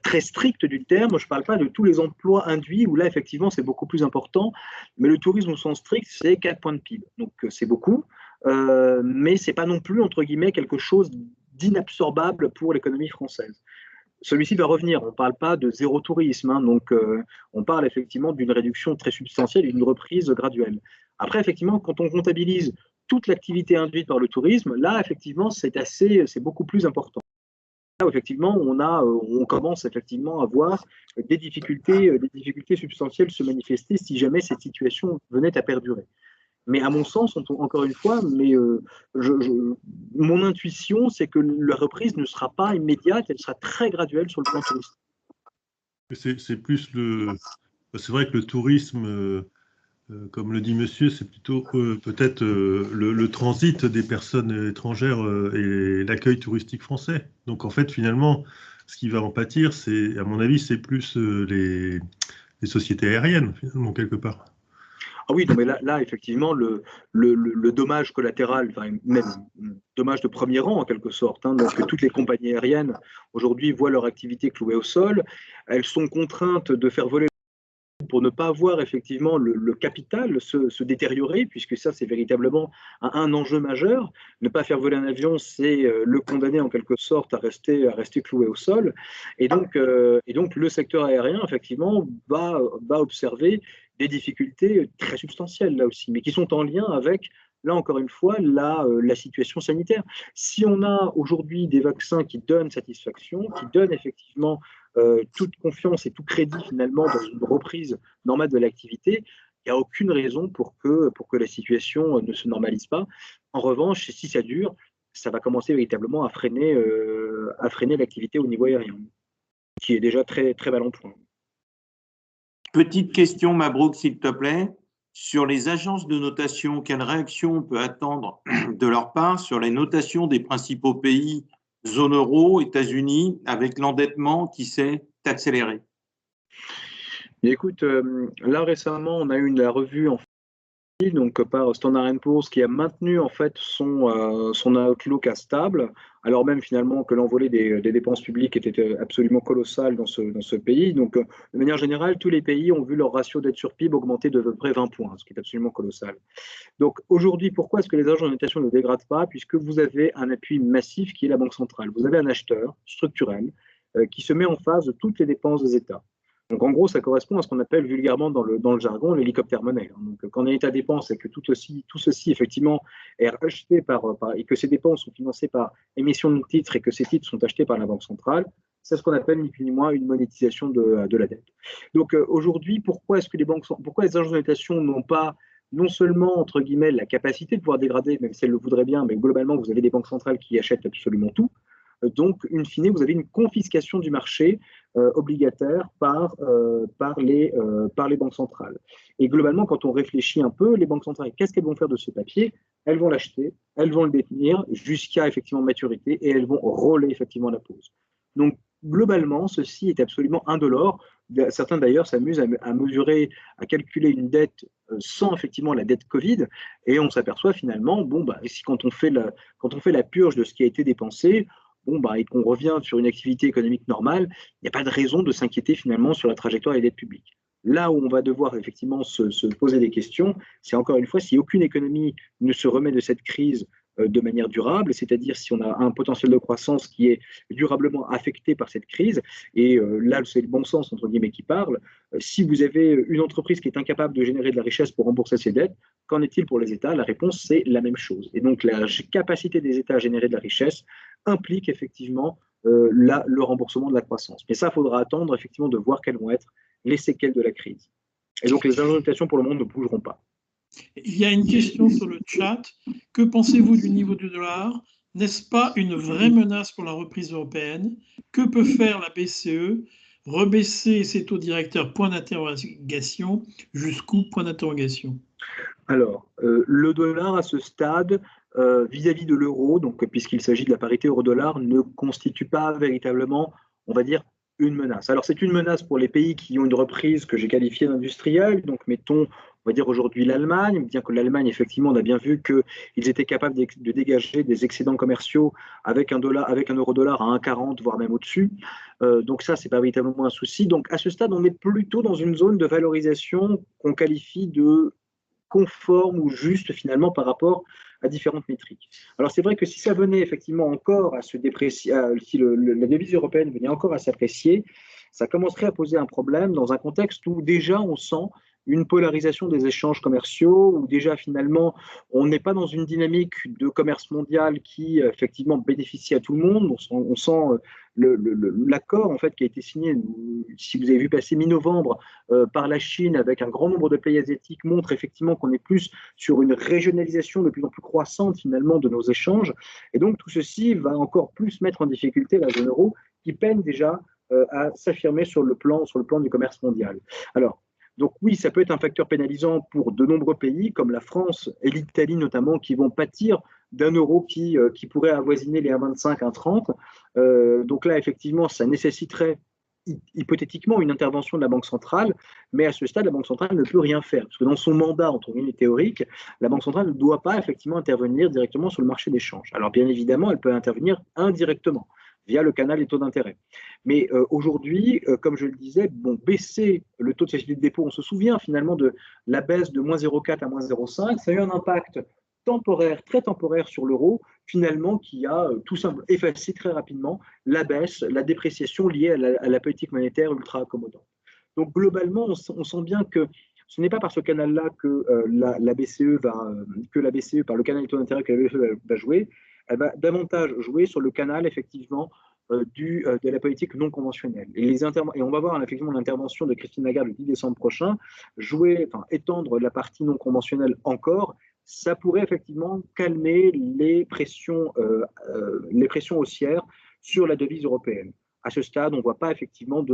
très strict du terme, je ne parle pas de tous les emplois induits, où là, effectivement, c'est beaucoup plus important, mais le tourisme au sens strict, c'est 4 points de PIB. Donc, c'est beaucoup, mais ce n'est pas non plus, entre guillemets, quelque chose d'inabsorbable pour l'économie française. Celui-ci va revenir, on ne parle pas de zéro tourisme, hein, donc on parle effectivement d'une réduction très substantielle et d'une reprise graduelle. Après, effectivement, quand on comptabilise toute l'activité induite par le tourisme, là, effectivement, c'est beaucoup plus important. Là, effectivement, on commence effectivement à voir des difficultés substantielles se manifester si jamais cette situation venait à perdurer. Mais à mon sens, encore une fois, mon intuition, c'est que la reprise ne sera pas immédiate, elle sera très graduelle sur le plan touristique. C'est vrai que le tourisme, comme le dit monsieur, c'est plutôt peut-être le transit des personnes étrangères et l'accueil touristique français. Donc en fait, finalement, ce qui va en pâtir, à mon avis, c'est plus les sociétés aériennes, finalement, quelque part. Ah oui, non, mais là effectivement, le dommage collatéral, enfin, même dommage de premier rang en quelque sorte, hein, donc toutes les compagnies aériennes aujourd'hui voient leur activité clouée au sol, elles sont contraintes de faire voler pour ne pas voir effectivement le capital se détériorer, puisque ça c'est véritablement un enjeu majeur. Ne pas faire voler un avion, c'est le condamner en quelque sorte à rester cloué au sol. Et donc le secteur aérien effectivement va observer des difficultés très substantielles là aussi, mais qui sont en lien avec, là encore une fois, la situation sanitaire. Si on a aujourd'hui des vaccins qui donnent satisfaction, qui donnent effectivement toute confiance et tout crédit finalement dans une reprise normale de l'activité, il n'y a aucune raison pour que la situation ne se normalise pas. En revanche, si ça dure, ça va commencer véritablement à freiner l'activité au niveau aérien, qui est déjà très, très mal en point. Petite question, Mabrouk, s'il te plaît. Sur les agences de notation, quelle réaction on peut attendre de leur part sur les notations des principaux pays zone euro, États-Unis, avec l'endettement qui s'est accéléré? Écoute, là récemment, on a eu la revue en donc par Standard & Poor's qui a maintenu en fait son outlook à stable, alors même finalement que l'envolée des dépenses publiques était absolument colossale dans ce pays. Donc de manière générale, tous les pays ont vu leur ratio dette sur PIB augmenter de peu près 20 points, ce qui est absolument colossal. Donc aujourd'hui, pourquoi est-ce que les agences de notation ne dégradent pas? Puisque vous avez un appui massif qui est la Banque centrale. Vous avez un acheteur structurel qui se met en phase de toutes les dépenses des États. Donc en gros, ça correspond à ce qu'on appelle vulgairement dans le jargon l'hélicoptère monnaie. Donc quand un État dépense et que tout ceci effectivement est acheté et que ces dépenses sont financées par émission de titres et que ces titres sont achetés par la Banque centrale, c'est ce qu'on appelle ni plus ni moins une monétisation de la dette. Donc aujourd'hui, pourquoi les agences de notation n'ont pas non seulement, entre guillemets, la capacité de pouvoir dégrader, même si elles le voudraient bien, mais globalement, vous avez des banques centrales qui achètent absolument tout. Donc, in fine, vous avez une confiscation du marché obligataire par les banques centrales. Et globalement, quand on réfléchit un peu, les banques centrales, qu'est-ce qu'elles vont faire de ce papier? Elles vont l'acheter, elles vont le détenir jusqu'à effectivement maturité et elles vont rouler effectivement la pause. Donc, globalement, ceci est absolument indolore. Certains d'ailleurs s'amusent à mesurer, à calculer une dette sans effectivement la dette Covid, et on s'aperçoit finalement, quand on fait la purge de ce qui a été dépensé, et qu'on revient sur une activité économique normale, il n'y a pas de raison de s'inquiéter finalement sur la trajectoire des dettes publiques. Là où on va devoir effectivement se poser des questions, c'est encore une fois si aucune économie ne se remet de cette crise de manière durable, c'est-à-dire si on a un potentiel de croissance qui est durablement affecté par cette crise, et là c'est le bon sens entre guillemets qui parle, si vous avez une entreprise qui est incapable de générer de la richesse pour rembourser ses dettes, qu'en est-il pour les États? La réponse c'est la même chose. Et donc la capacité des États à générer de la richesse implique effectivement le remboursement de la croissance. Mais ça, il faudra attendre effectivement de voir quelles vont être les séquelles de la crise. Et donc les agences de notation pour le monde ne bougeront pas. Il y a une question sur le chat. Que pensez-vous du niveau du dollar? N'est-ce pas une vraie menace pour la reprise européenne? Que peut faire la BCE? Rebaisser ses taux directeurs? Point d'interrogation. Jusqu'où? Point d'interrogation. Alors, le dollar à ce stade, vis-à-vis de l'euro, donc puisqu'il s'agit de la parité euro-dollar, ne constitue pas véritablement, on va dire, une menace. Alors, c'est une menace pour les pays qui ont une reprise que j'ai qualifiée d'industrielle, donc mettons, on va dire aujourd'hui l'Allemagne, bien que l'Allemagne, effectivement, on a bien vu qu'ils étaient capables de dégager des excédents commerciaux avec un euro-dollar à 1,40, voire même au-dessus. Donc ça, c'est pas véritablement un souci. Donc à ce stade, on est plutôt dans une zone de valorisation qu'on qualifie de conforme ou juste finalement par rapport à différentes métriques. Alors c'est vrai que si ça venait effectivement encore à se déprécier, si la devise européenne venait encore à s'apprécier, ça commencerait à poser un problème dans un contexte où déjà on sent une polarisation des échanges commerciaux, où déjà finalement on n'est pas dans une dynamique de commerce mondial qui effectivement bénéficie à tout le monde. On sent l'accord en fait qui a été signé, si vous avez vu passer mi-novembre par la Chine avec un grand nombre de pays asiatiques, montre effectivement qu'on est plus sur une régionalisation de plus en plus croissante finalement de nos échanges. Et donc tout ceci va encore plus mettre en difficulté la zone euro qui peine déjà à s'affirmer sur le plan du commerce mondial. Alors, donc oui, ça peut être un facteur pénalisant pour de nombreux pays, comme la France et l'Italie notamment, qui vont pâtir d'un euro qui pourrait avoisiner les 1,25, 1,30. Donc là, effectivement, ça nécessiterait hypothétiquement une intervention de la Banque centrale, mais à ce stade, la Banque centrale ne peut rien faire, parce que dans son mandat, entre guillemets théorique, la Banque centrale ne doit pas effectivement intervenir directement sur le marché des changes. Alors bien évidemment, elle peut intervenir indirectement, via le canal des taux d'intérêt. Mais aujourd'hui, comme je le disais, baisser le taux de facilité de dépôt, on se souvient finalement de la baisse de moins 0,4 à moins 0,5, ça a eu un impact temporaire, très temporaire sur l'euro, finalement, qui a tout simplement effacé très rapidement la baisse, la dépréciation liée à la politique monétaire ultra accommodante. Donc globalement, on sent bien que ce n'est pas par ce canal-là que la BCE par le canal des taux d'intérêt que la BCE va jouer. Elle va davantage jouer sur le canal, effectivement, de la politique non conventionnelle. Et on va voir effectivement l'intervention de Christine Lagarde le 10 décembre prochain, étendre la partie non conventionnelle encore. Ça pourrait effectivement calmer les pressions haussières sur la devise européenne. À ce stade, on ne voit pas effectivement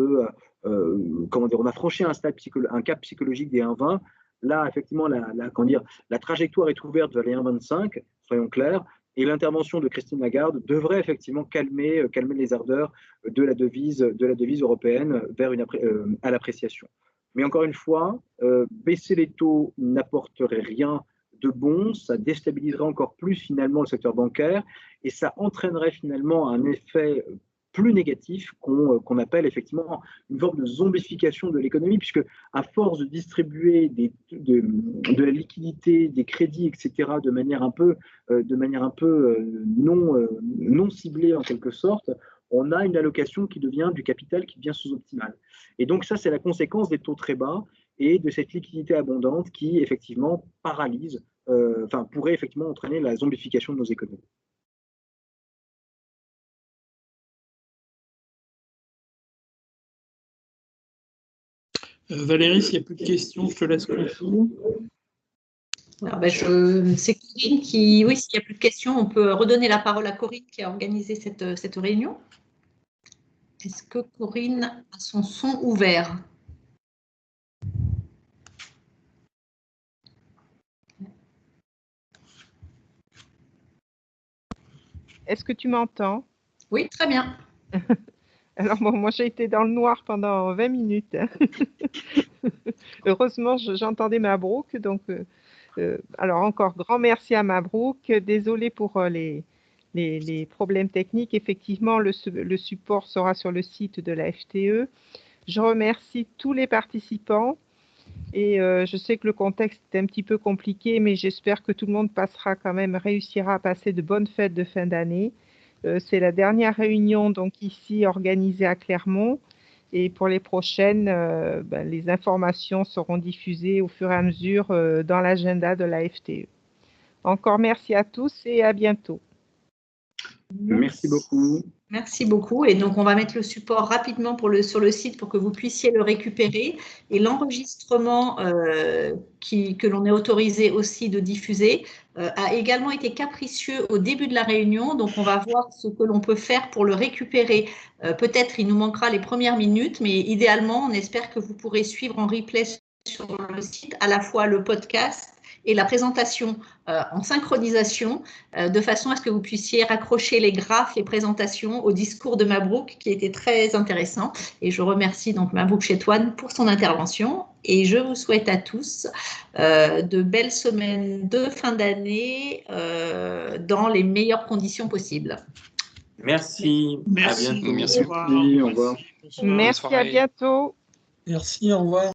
on a franchi un cap psychologique des 1,20. Là, effectivement, la trajectoire est ouverte vers les 1,25, soyons clairs. Et l'intervention de Christine Lagarde devrait effectivement calmer les ardeurs de la devise européenne à l'appréciation. Mais encore une fois, baisser les taux n'apporterait rien de bon, ça déstabiliserait encore plus finalement le secteur bancaire et ça entraînerait finalement un effet plus négatif qu'on appelle effectivement une forme de zombification de l'économie, puisque à force de distribuer de la liquidité, des crédits, etc., de manière un peu non ciblée en quelque sorte, on a une allocation qui devient du capital qui devient sous-optimale. Et donc ça, c'est la conséquence des taux très bas et de cette liquidité abondante qui effectivement paralyse, pourrait effectivement entraîner la zombification de nos économies. Valérie, s'il n'y a plus de questions, je te laisse conclure. C'est Corinne qui, oui, s'il n'y a plus de questions, on peut redonner la parole à Corinne qui a organisé cette réunion. Est-ce que Corinne a son son ouvert? Est-ce que tu m'entends? Oui, très bien. Alors, moi, j'ai été dans le noir pendant 20 minutes. Heureusement, j'entendais Mabrouk. Donc, alors, encore grand merci à Mabrouk. Désolée pour les problèmes techniques. Effectivement, le support sera sur le site de la FTE. Je remercie tous les participants. Et je sais que le contexte est un petit peu compliqué, mais j'espère que tout le monde réussira à passer de bonnes fêtes de fin d'année. C'est la dernière réunion donc ici organisée à Clermont et pour les prochaines, les informations seront diffusées au fur et à mesure dans l'agenda de la FTE. Encore merci à tous et à bientôt. Merci beaucoup. Merci beaucoup. Et donc, on va mettre le support rapidement sur le site pour que vous puissiez le récupérer. Et l'enregistrement que l'on est autorisé aussi de diffuser a également été capricieux au début de la réunion. Donc, on va voir ce que l'on peut faire pour le récupérer. Peut-être il nous manquera les premières minutes, mais idéalement, on espère que vous pourrez suivre en replay sur le site à la fois le podcast et la présentation en synchronisation, de façon à ce que vous puissiez raccrocher les graphes, les présentations au discours de Mabrouk, qui était très intéressant. Et je remercie donc Mabrouk Chetouane pour son intervention. Et je vous souhaite à tous de belles semaines de fin d'année dans les meilleures conditions possibles. Merci. Merci. À bientôt. Merci. Au revoir. Merci, à bientôt. Merci, au revoir.